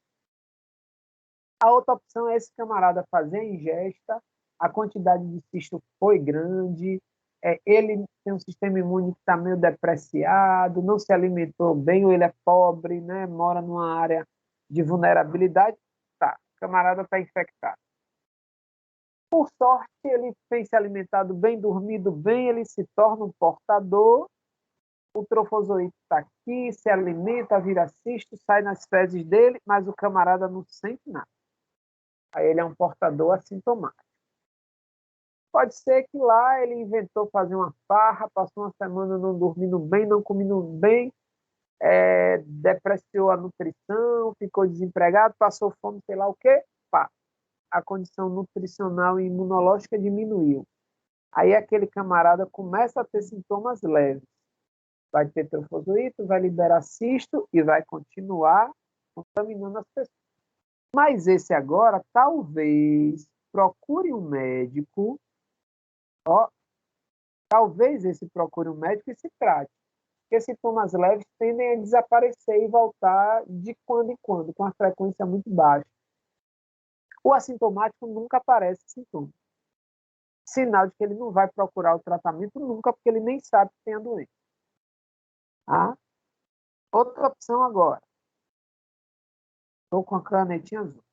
A outra opção é esse camarada fazer a ingesta, a quantidade de cisto foi grande, ele tem um sistema imune que está meio depreciado, não se alimentou bem, ou ele é pobre, né, mora numa área de vulnerabilidade, tá, o camarada está infectado. Por sorte, ele tem se alimentado bem, dormido bem, ele se torna um portador, o trofozoito está aqui, se alimenta, vira cisto, sai nas fezes dele, mas o camarada não sente nada. Aí ele é um portador assintomático. Pode ser que lá ele inventou fazer uma farra, passou uma semana não dormindo bem, não comendo bem, depreciou a nutrição, ficou desempregado, passou fome, sei lá o quê, pá, a condição nutricional e imunológica diminuiu. Aí aquele camarada começa a ter sintomas leves. Vai ter trofozoito, vai liberar cisto e vai continuar contaminando as pessoas. Mas esse agora, talvez, procure um médico, talvez esse procure um médico e se trate. Porque sintomas leves tendem a desaparecer e voltar de quando em quando, com a frequência muito baixa. O assintomático nunca aparece sintoma. Sinal de que ele não vai procurar o tratamento nunca, porque ele nem sabe que tem a doença. Tá? Outra opção agora. Estou com a canetinha azul.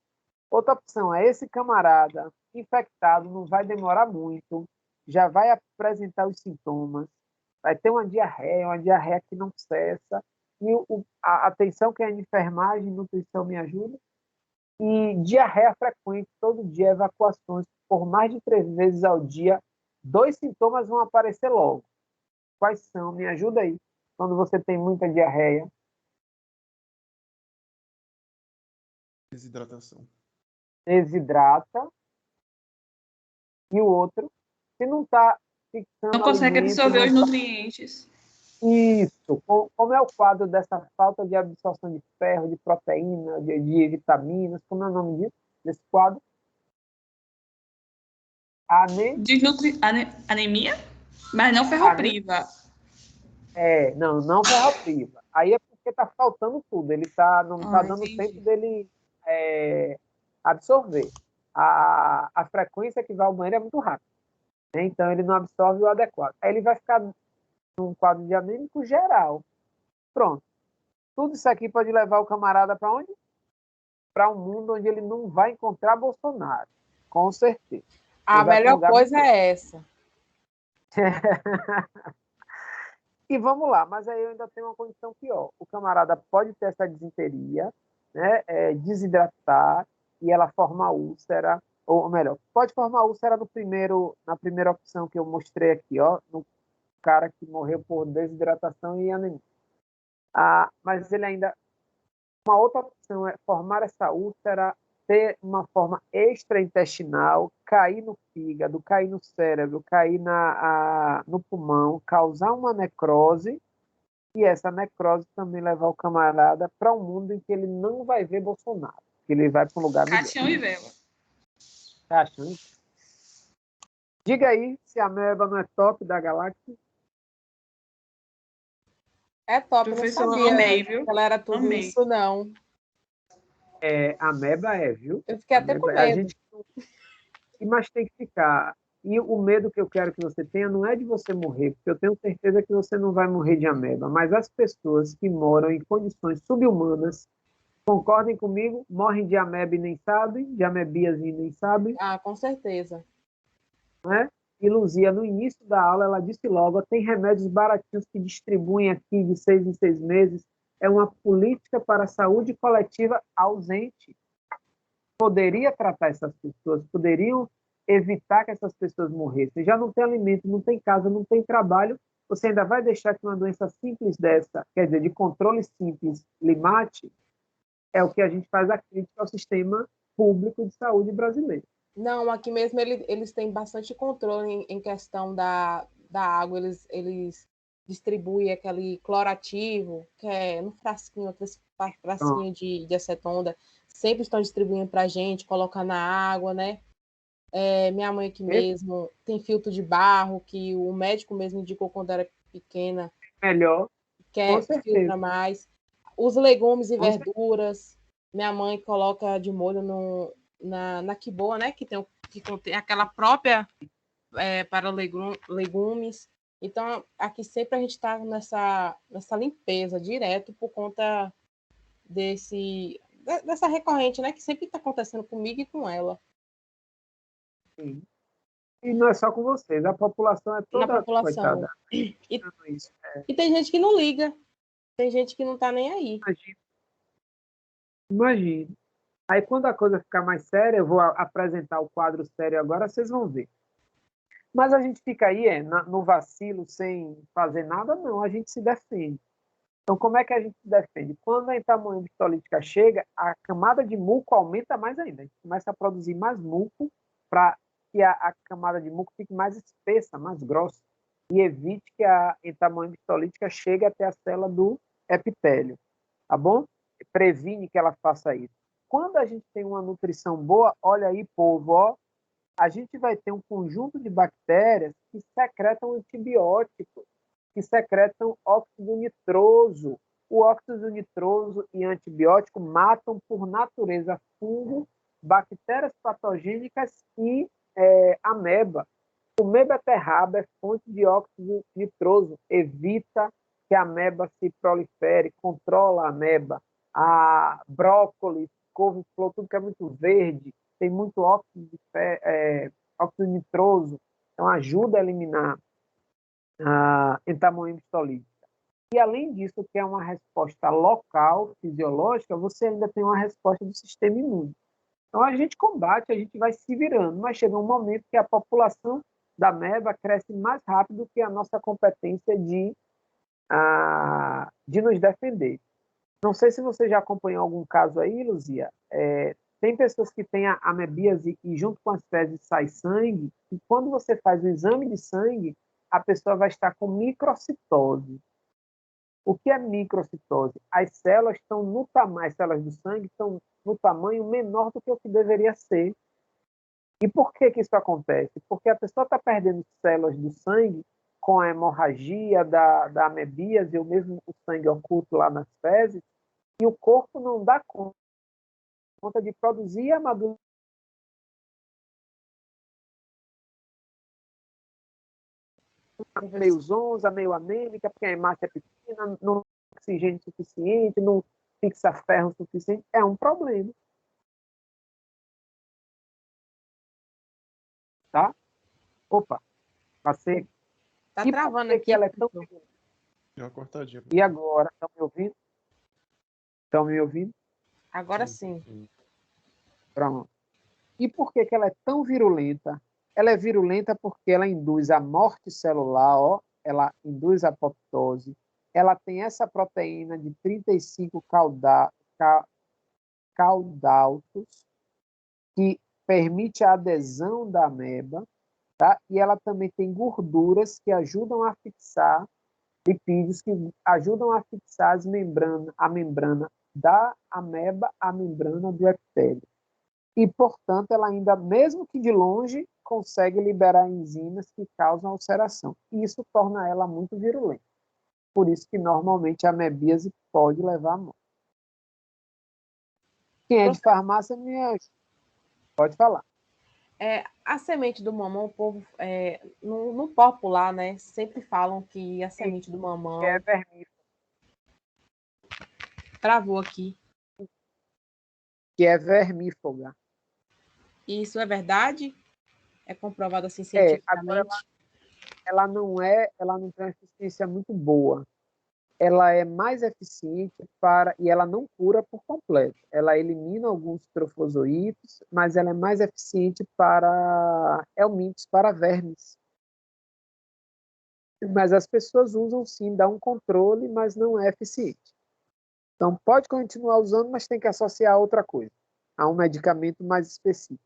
Outra opção é esse camarada infectado, não vai demorar muito, já vai apresentar os sintomas, vai ter uma diarreia que não cessa, e a atenção que é a enfermagem, nutrição me ajuda, e diarreia frequente, todo dia, evacuações por mais de 3 vezes ao dia, 2 sintomas vão aparecer logo. Quais são? Me ajuda aí. Quando você tem muita diarreia. Desidratação. Desidrata. E o outro, se não está fixando não consegue alimento, absorver os nutrientes. Isso. Como é o quadro dessa falta de absorção de ferro, de proteína, de vitaminas? Como é o nome disso? Desse quadro? Anemia? Mas não ferropriva. Não ferropriva. Aí é porque está faltando tudo. Ele não está dando tempo dele absorver. A frequência que vai ao banheiro é muito rápida. Né? Então, ele não absorve o adequado. Aí ele vai ficar num quadro de anêmico geral. Pronto. Tudo isso aqui pode levar o camarada para onde? Para um mundo onde ele não vai encontrar Bolsonaro. Com certeza. A melhor coisa é essa. E vamos lá, mas aí eu ainda tenho uma condição pior. O camarada pode ter essa disenteria, né, desidratar, e ela formar úlcera, ou melhor, pode formar úlcera na primeira opção que eu mostrei aqui, no cara que morreu por desidratação e anemia. Mas ele ainda... Uma outra opção é formar essa úlcera, ter uma forma extraintestinal, cair no fígado, cair no cérebro, cair no pulmão, causar uma necrose, e essa necrose também levar o camarada para um mundo em que ele não vai ver Bolsonaro, que ele vai para um lugar melhor. Caixão e vela. Caixão e... Diga aí se a ameba não é top da galáxia. É top, eu não sabia amei, viu? que ela era tudo amei. Isso, não. Ameba viu? Eu fiquei até com medo. Mas tem que ficar. E o medo que eu quero que você tenha não é de você morrer, porque eu tenho certeza que você não vai morrer de ameba, mas as pessoas que moram em condições subhumanas, concordem comigo, morrem de ameba e nem sabem, de amebíase e nem sabem. Com certeza. Não é? E Luzia, no início da aula, ela disse logo, tem remédios baratinhos que distribuem aqui de 6 em 6 meses, é uma política para a saúde coletiva ausente. Poderia tratar essas pessoas, poderiam evitar que essas pessoas morressem. Já não tem alimento, não tem casa, não tem trabalho, você ainda vai deixar que uma doença simples dessa, quer dizer, de controle simples, lhe mate? É o que a gente faz a crítica ao sistema público de saúde brasileiro. Não, aqui mesmo eles têm bastante controle em questão da água, eles distribuem aquele clorativo, que é no frasquinho, aquele frasquinho de acetonda, sempre estão distribuindo para a gente, colocando na água, né? Minha mãe aqui mesmo tem filtro de barro, que o médico mesmo indicou quando era pequena, melhor, com filtra certeza. mais. Os legumes e Com certeza. verduras, minha mãe coloca de molho na quiboa, né? Que contém aquela própria para legumes. Então, aqui sempre a gente está nessa limpeza direto por conta dessa recorrente, né? Que sempre está acontecendo comigo e com ela. Sim. E não é só com vocês, a população é Na toda população. coitada. Isso. E tem gente que não liga, tem gente que não está nem aí. Imagina. Aí, quando a coisa ficar mais séria, eu vou apresentar o quadro sério agora, vocês vão ver. Mas a gente fica aí no vacilo, sem fazer nada? Não, a gente se defende. Então, como é que a gente se defende? Quando a entamoeba histolítica chega, a camada de muco aumenta mais ainda. A gente começa a produzir mais muco para que a camada de muco fique mais espessa, mais grossa, e evite que a entamoeba histolítica chegue até a célula do epitélio. Tá bom? Previne que ela faça isso. Quando a gente tem uma nutrição boa, olha aí, povo, ó, a gente vai ter um conjunto de bactérias que secretam antibióticos, que secretam óxido nitroso. O óxido nitroso e antibiótico matam, por natureza, fungo, bactérias patogênicas e ameba. Comer beterraba é fonte de óxido nitroso, evita que a ameba se prolifere, controla a ameba. A brócolis, couve-flor, tudo que é muito verde, tem muito óxido nitroso, então ajuda a eliminar a entamoeba histolítica. E, além disso, que é uma resposta local, fisiológica, você ainda tem uma resposta do sistema imune. Então, a gente combate, a gente vai se virando, mas chega um momento que a população da ameba cresce mais rápido que a nossa competência de nos defender. Não sei se você já acompanhou algum caso aí, Luzia. Tem pessoas que têm a amebíase e junto com as fezes sai sangue, e quando você faz o exame de sangue, a pessoa vai estar com microcitose. O que é microcitose? As células estão no tamanho, as células do sangue estão no tamanho menor do que o que deveria ser. E por que isso acontece? Porque a pessoa está perdendo células do sangue com a hemorragia da amebíase, ou mesmo o sangue oculto lá nas fezes, e o corpo não dá conta de produzir a amadurecer meio zonza, meio anêmica, porque a hemácia é pequena, não tem oxigênio suficiente, não fixa ferro suficiente, é um problema. Tá? Opa, passei. Tá E travando por aqui. que ela é tão... Deu uma cortadinha. E agora, estão me ouvindo? Estão me ouvindo? Agora sim. Pronto. E por que ela é tão virulenta? Ela é virulenta porque ela induz a morte celular, ó, ela induz a apoptose, ela tem essa proteína de 35 caudaltos, que permite a adesão da ameba, tá? E ela também tem gorduras que ajudam a fixar, lipídios que ajudam a fixar a membrana da ameba, a membrana do epitélio. E, portanto, ela ainda, mesmo que de longe, consegue liberar enzimas que causam ulceração. E isso torna ela muito virulenta. Por isso que, normalmente, a amebíase pode levar à morte. Quem é de farmácia, me ajuda. Pode falar. A semente do mamão, o povo, no popular, né, sempre falam que a semente do mamão... Que é vermífuga. Travou aqui. Que é vermífuga. Isso é verdade? É comprovado assim cientificamente? Agora ela não tem uma eficiência muito boa. Ela é mais eficiente e ela não cura por completo. Ela elimina alguns trofozoítos, mas ela é mais eficiente para helmintos, para vermes. Mas as pessoas usam sim, dá um controle, mas não é eficiente. Então pode continuar usando, mas tem que associar a outra coisa, a um medicamento mais específico.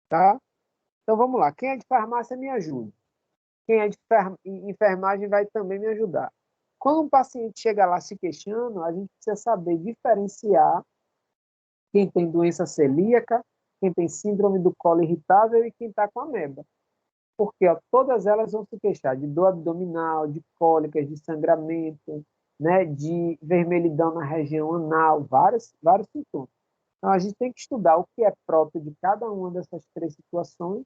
Tá? Então vamos lá. Quem é de farmácia me ajuda. Quem é de enfermagem vai também me ajudar. Quando um paciente chega lá se queixando, a gente precisa saber diferenciar quem tem doença celíaca, quem tem síndrome do colo irritável e quem está com ameba. porque ó, todas elas vão se queixar de dor abdominal, de cólicas, de sangramento, né, de vermelhidão na região anal, vários sintomas. Então, a gente tem que estudar o que é próprio de cada uma dessas três situações,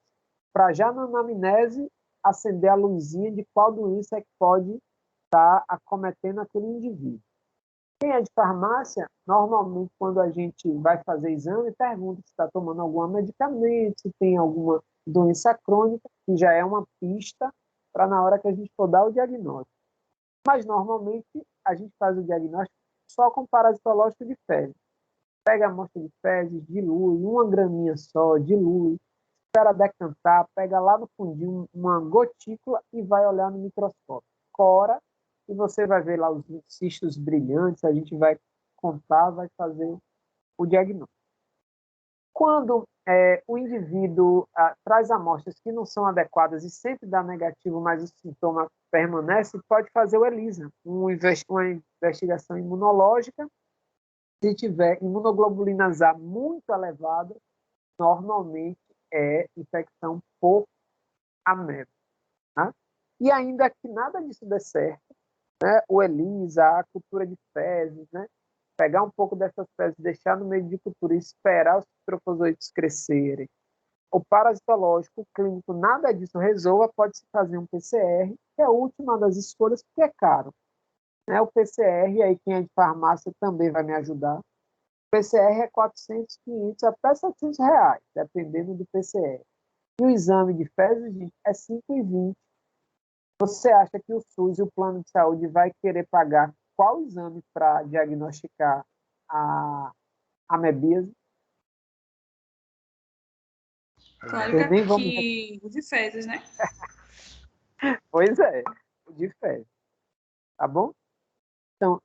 para já na anamnese acender a luzinha de qual doença é que pode estar acometendo aquele indivíduo. Quem é de farmácia, normalmente, quando a gente vai fazer exame, pergunta se está tomando algum medicamento, se tem alguma doença crônica, que já é uma pista para na hora que a gente for dar o diagnóstico. Mas, normalmente, a gente faz o diagnóstico só com parasitológico de fezes. Pega a amostra de fezes, dilui, uma graminha só, dilui, espera decantar, pega lá no fundinho uma gotícula e vai olhar no microscópio. Cora, e você vai ver lá os cistos brilhantes, a gente vai contar, vai fazer o diagnóstico. Quando o indivíduo traz amostras que não são adequadas e sempre dá negativo, mas o sintoma permanece, pode fazer o ELISA, uma investigação imunológica. Se tiver imunoglobulina A muito elevada, normalmente é infecção por ameba. Tá? E ainda que nada disso dê certo, né, o ELISA, a cultura de fezes, né, pegar um pouco dessas fezes, deixar no meio de cultura e esperar os trofozoitos crescerem. O parasitológico, o clínico, nada disso resolva, pode-se fazer um PCR, que é a última das escolhas, porque é caro. Né? O PCR, aí quem é de farmácia também vai me ajudar. O PCR é 400, 500, até 700 reais, dependendo do PCR. E o exame de fezes é 5,20. Você acha que o SUS e o plano de saúde vai querer pagar qual exame para diagnosticar a amebíase? Claro que o de fezes, né? Pois é, o de fezes. Tá bom? Então,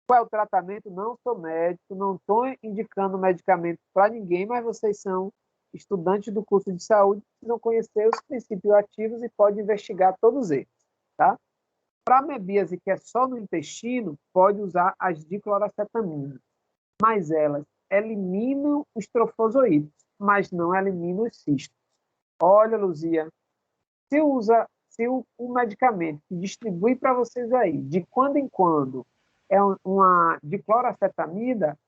qual é o tratamento? Não sou médico, não estou indicando medicamento para ninguém, mas vocês são estudantes do curso de saúde, precisam conhecer os princípios ativos e podem investigar todos eles. Tá? Para amebíase, que é só no intestino, pode usar as dicloracetaminas, mas elas eliminam os trofozoítos, mas não eliminam os cistos. Olha, Luzia, se o medicamento que distribui para vocês aí, de quando em quando, é uma dicloroacetamida,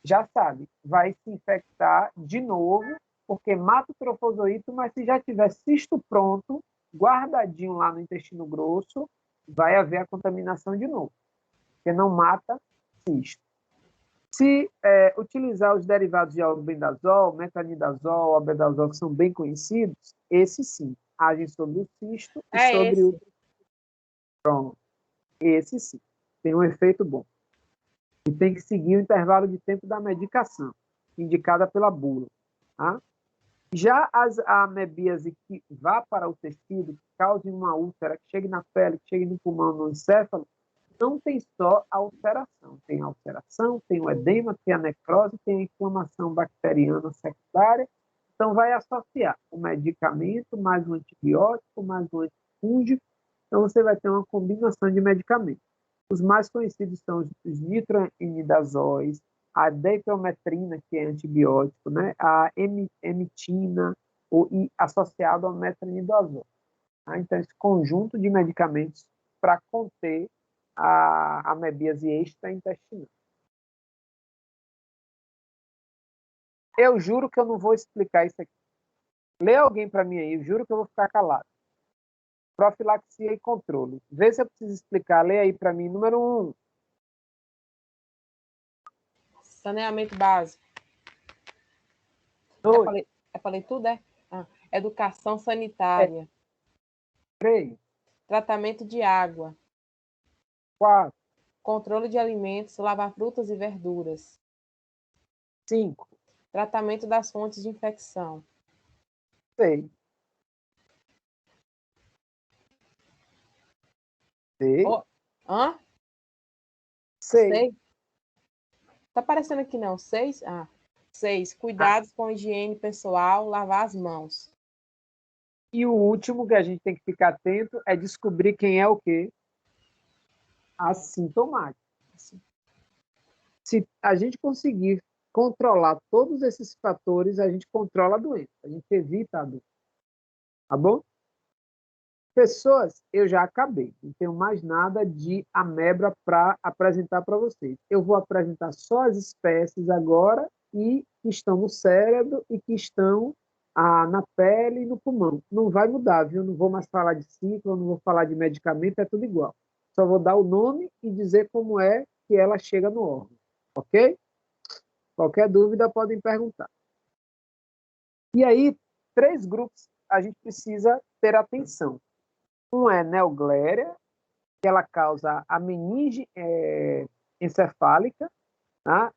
já sabe, vai se infectar de novo, porque mata o trofozoito, mas se já tiver cisto pronto, guardadinho lá no intestino grosso, vai haver a contaminação de novo, porque não mata cisto. Se utilizar os derivados de albendazol, metronidazol, albendazol, que são bem conhecidos, esses sim, agem sobre o cisto e sobre o... Pronto. Esse sim, tem um efeito bom. E tem que seguir o intervalo de tempo da medicação, indicada pela bula. Tá? Já a amebíase que vá para o tecido, que cause uma úlcera, que chegue na pele, que chegue no pulmão, no encéfalo, não tem só a ulceração. Tem a ulceração, tem o edema, tem a necrose, tem a inflamação bacteriana secundária. Então, vai associar o medicamento, mais um antibiótico, mais um antifúngico. Então, você vai ter uma combinação de medicamentos. Os mais conhecidos são os nitroimidazóis, a deitrometrina, que é antibiótico, né? A emitina, associado ao metronidazol. Tá? Então, esse conjunto de medicamentos para conter a amebíase extraintestinal. Eu juro que eu não vou explicar isso aqui. Lê alguém para mim aí, eu juro que eu vou ficar calado. Profilaxia e controle. Vê se eu preciso explicar. Lê aí para mim. Número 1. Saneamento básico. 2. Eu falei tudo, é? Educação sanitária. 3. Tratamento de água. 4. Controle de alimentos, lavar frutas e verduras. 5. Tratamento das fontes de infecção. 6. 6. Oh, hã? 6. 6. Tá aparecendo aqui não. 6? 6. Cuidados com higiene pessoal, lavar as mãos. E o último que a gente tem que ficar atento é descobrir quem é o quê? Assintomático. Se a gente conseguir controlar todos esses fatores, a gente controla a doença, a gente evita a doença. Tá bom? Pessoas, eu já acabei. Não tenho mais nada de ameba para apresentar para vocês. Eu vou apresentar só as espécies agora e que estão no cérebro e que estão na pele e no pulmão. Não vai mudar, viu? Não vou mais falar de ciclo, não vou falar de medicamento, é tudo igual. Só vou dar o nome e dizer como é que ela chega no órgão, ok? Qualquer dúvida podem perguntar. E aí, 3 grupos a gente precisa ter atenção. Um é Neogléria, que ela causa a meninge encefálica, tá?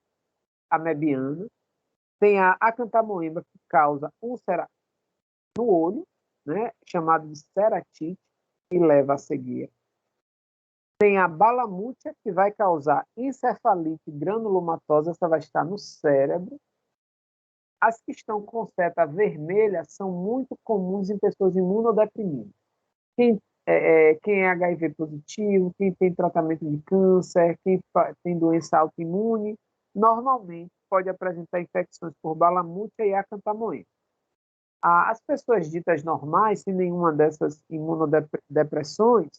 Amebiana. Tem a Acantamoeba, que causa úlcera no olho, né? Chamado de ceratite, e leva à cegueira. Tem a Balamútia, que vai causar encefalite granulomatosa, essa vai estar no cérebro. As que estão com seta vermelha são muito comuns em pessoas imunodeprimidas. Quem é HIV positivo, quem tem tratamento de câncer, quem tem doença autoimune, normalmente pode apresentar infecções por balamútia e acantamoeba. As pessoas ditas normais, sem nenhuma dessas imunodepressões,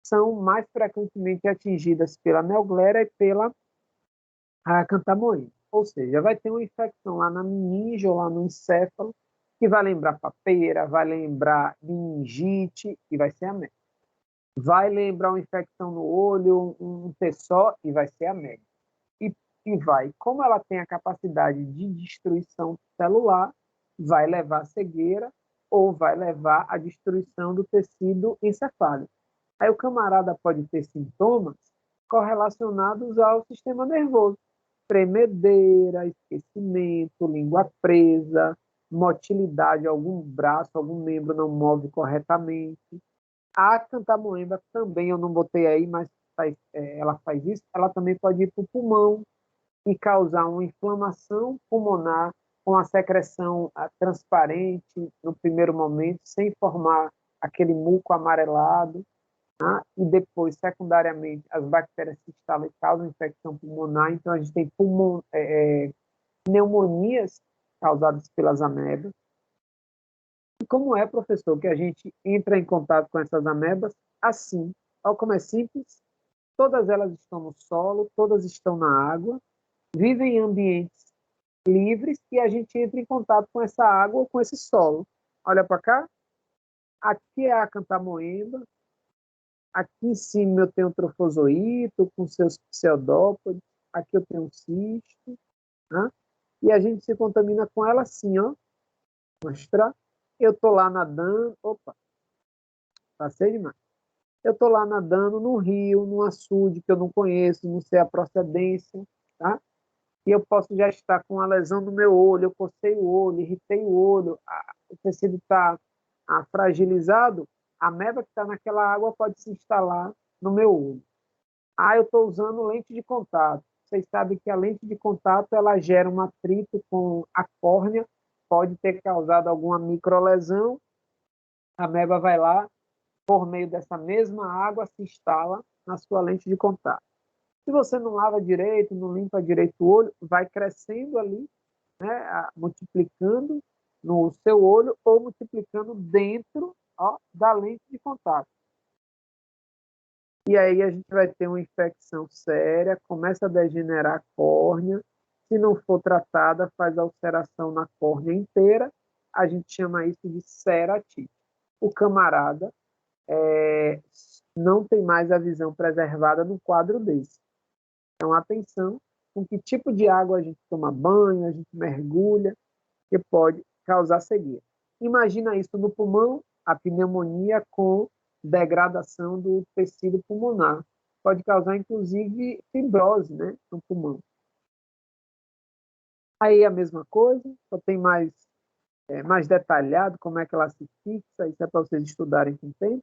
são mais frequentemente atingidas pela neogléria e pela acantamoeba. Ou seja, vai ter uma infecção lá na meninge ou lá no encéfalo, que vai lembrar papeira, vai lembrar meningite e vai ser a média. Vai lembrar uma infecção no olho, um T-só e vai ser a média. E vai, como ela tem a capacidade de destruição celular, vai levar a cegueira ou vai levar a destruição do tecido encefálico. Aí o camarada pode ter sintomas correlacionados ao sistema nervoso. Tremedeira, esquecimento, língua presa, motilidade, algum braço, algum membro não move corretamente. A acantamoeba também, eu não botei aí, mas ela faz isso, ela também pode ir para o pulmão e causar uma inflamação pulmonar com a secreção transparente no primeiro momento, sem formar aquele muco amarelado, tá? E depois, secundariamente, as bactérias se instalam e causam infecção pulmonar, então a gente tem pneumonias causadas pelas amebas. E como é, professor, que a gente entra em contato com essas amebas? Assim, olha como é simples, todas elas estão no solo, todas estão na água, vivem em ambientes livres e a gente entra em contato com essa água ou com esse solo. Olha para cá, aqui é a acantamoeba, aqui em cima eu tenho o trofozoito com seus pseudópodes, aqui eu tenho um cisto, né? E a gente se contamina com ela assim, ó. Vou mostrar. Eu estou lá nadando, opa, passei demais. Eu estou lá nadando num rio, num açude que eu não conheço, não sei a procedência, tá? E eu posso já estar com uma lesão no meu olho, eu cocei o olho, irritei o olho, o tecido está fragilizado, a ameba que está naquela água pode se instalar no meu olho. Eu estou usando lente de contato. Vocês sabem que a lente de contato ela gera um atrito com a córnea, pode ter causado alguma microlesão, a ameba vai lá, por meio dessa mesma água, se instala na sua lente de contato. Se você não lava direito, não limpa direito o olho, vai crescendo ali, né, multiplicando no seu olho ou multiplicando dentro, ó, da lente de contato. E aí a gente vai ter uma infecção séria, começa a degenerar a córnea, se não for tratada, faz a ulceração na córnea inteira, a gente chama isso de ceratite. O camarada não tem mais a visão preservada no quadro desse. Então, atenção com que tipo de água a gente toma banho, a gente mergulha, que pode causar cegueira. Imagina isso no pulmão, a pneumonia com degradação do tecido pulmonar. Pode causar, inclusive, fibrose, né, no pulmão. Aí a mesma coisa, só tem mais detalhado como é que ela se fixa, isso é para vocês estudarem com o tempo.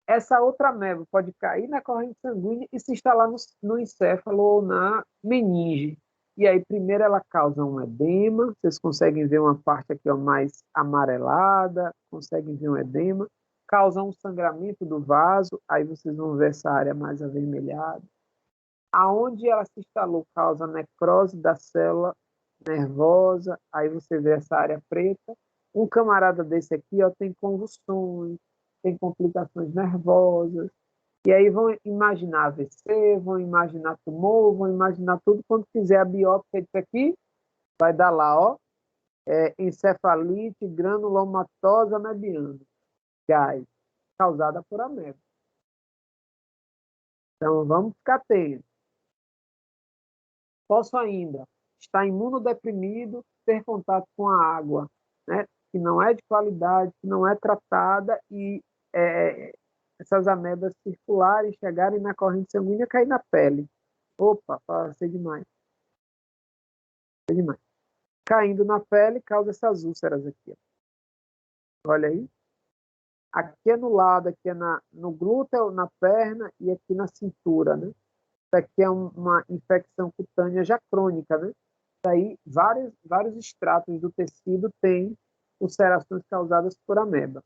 Essa outra ameba pode cair na corrente sanguínea e se instalar no encéfalo ou na meninge. E aí, primeiro, ela causa um edema. Vocês conseguem ver uma parte aqui ó, mais amarelada, conseguem ver um edema. Causa um sangramento do vaso, aí vocês vão ver essa área mais avermelhada. Aonde ela se instalou, causa necrose da célula nervosa, aí você vê essa área preta. Um camarada desse aqui, ó, tem convulsões, tem complicações nervosas, e aí vão imaginar AVC, vão imaginar tumor, vão imaginar tudo. Quando fizer a biópsia disso aqui, vai dar lá, ó, encefalite granulomatosa mediana, gás, causada por ameba. Então, vamos ficar atentos. Posso ainda estar imunodeprimido, ter contato com a água, né, que não é de qualidade, que não é tratada, e essas amebas circularem, chegarem na corrente sanguínea e cair na pele. Opa, pode ser demais. Demais. Caindo na pele, causa essas úlceras aqui. Ó. Olha aí. Aqui é no lado, aqui é no glúteo, na perna e aqui na cintura, né? Isso aqui é uma infecção cutânea já crônica, né? Daí vários estratos do tecido têm ulcerações causadas por ameba.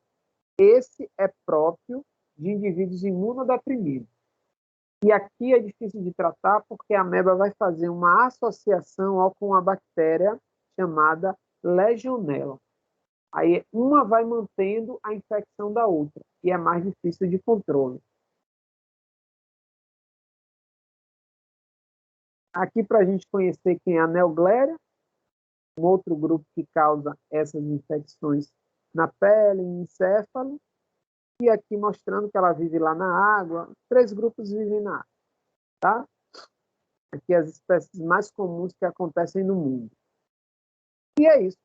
Esse é próprio de indivíduos imunodeprimidos. E aqui é difícil de tratar porque a ameba vai fazer uma associação com uma bactéria chamada Legionella. Aí uma vai mantendo a infecção da outra e é mais difícil de controle. Aqui para a gente conhecer quem é a Neugleria, um outro grupo que causa essas infecções na pele, no encéfalo, e aqui mostrando que ela vive lá na água. 3 grupos vivem na água, tá? Aqui as espécies mais comuns que acontecem no mundo. E é isso.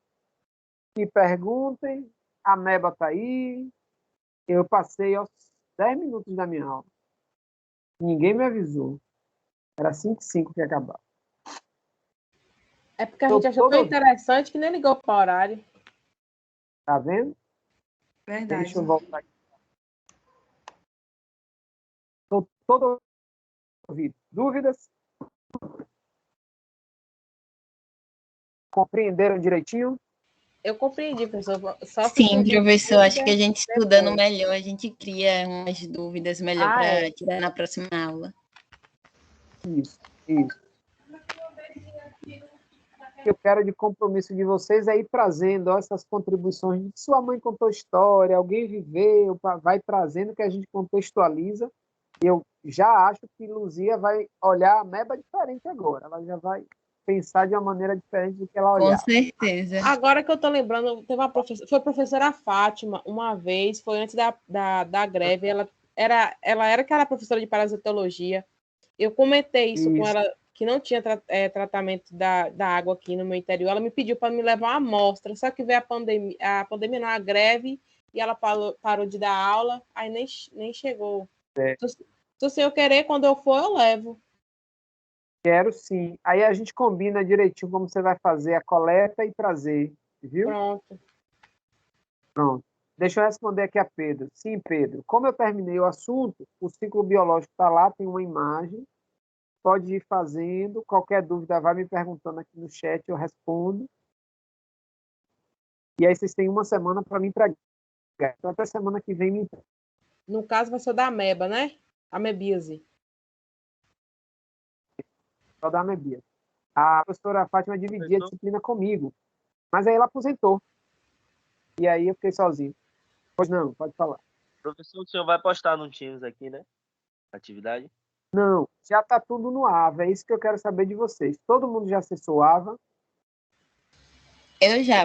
Que perguntem, a ameba está aí. Eu passei aos 10 minutos da minha aula. Ninguém me avisou. Era 5h05 que ia acabar. É porque a gente achou tão interessante que nem ligou para o horário. Tá vendo? Verdade. Deixa eu voltar aqui. Estou todo ouvido. Dúvidas? Compreenderam direitinho? Eu compreendi, professor. Só Sim, professor, acho que a gente estudando depois. melhor, a gente cria umas dúvidas melhor para tirar na próxima aula. Isso. Eu quero de compromisso de vocês é ir trazendo essas contribuições. Sua mãe contou história, alguém viveu, vai trazendo que a gente contextualiza. Eu já acho que Luzia vai olhar a ameba diferente agora. Ela já vai pensar de uma maneira diferente do que ela olhava. Com certeza. Agora que eu estou lembrando, teve uma foi a professora Fátima, uma vez, foi antes da greve, ela era aquela professora de parasitologia. Eu comentei isso com ela, que não tinha tratamento da água aqui no meu interior. Ela me pediu para me levar uma amostra, só que veio a pandemia não, a greve, e ela parou de dar aula, aí nem chegou. Se o senhor querer, quando eu for, eu levo. Quero sim. Aí a gente combina direitinho como você vai fazer a coleta e trazer, viu? Pronto. Deixa eu responder aqui a Pedro. Sim, Pedro. Como eu terminei o assunto, o ciclo biológico está lá, tem uma imagem. Pode ir fazendo. Qualquer dúvida, vai me perguntando aqui no chat, eu respondo. E aí vocês têm uma semana para me entregar. Então, até semana que vem me entrega. No caso, vai ser da ameba, né? Amebíase. Só da amebia. A professora Fátima dividia a disciplina comigo, mas aí ela aposentou. E aí eu fiquei sozinho. Pois não, pode falar. Professor, o senhor vai postar no Teams aqui, né? Atividade? Não, já está tudo no Ava. É isso que eu quero saber de vocês. Todo mundo já acessou o Ava? Eu já,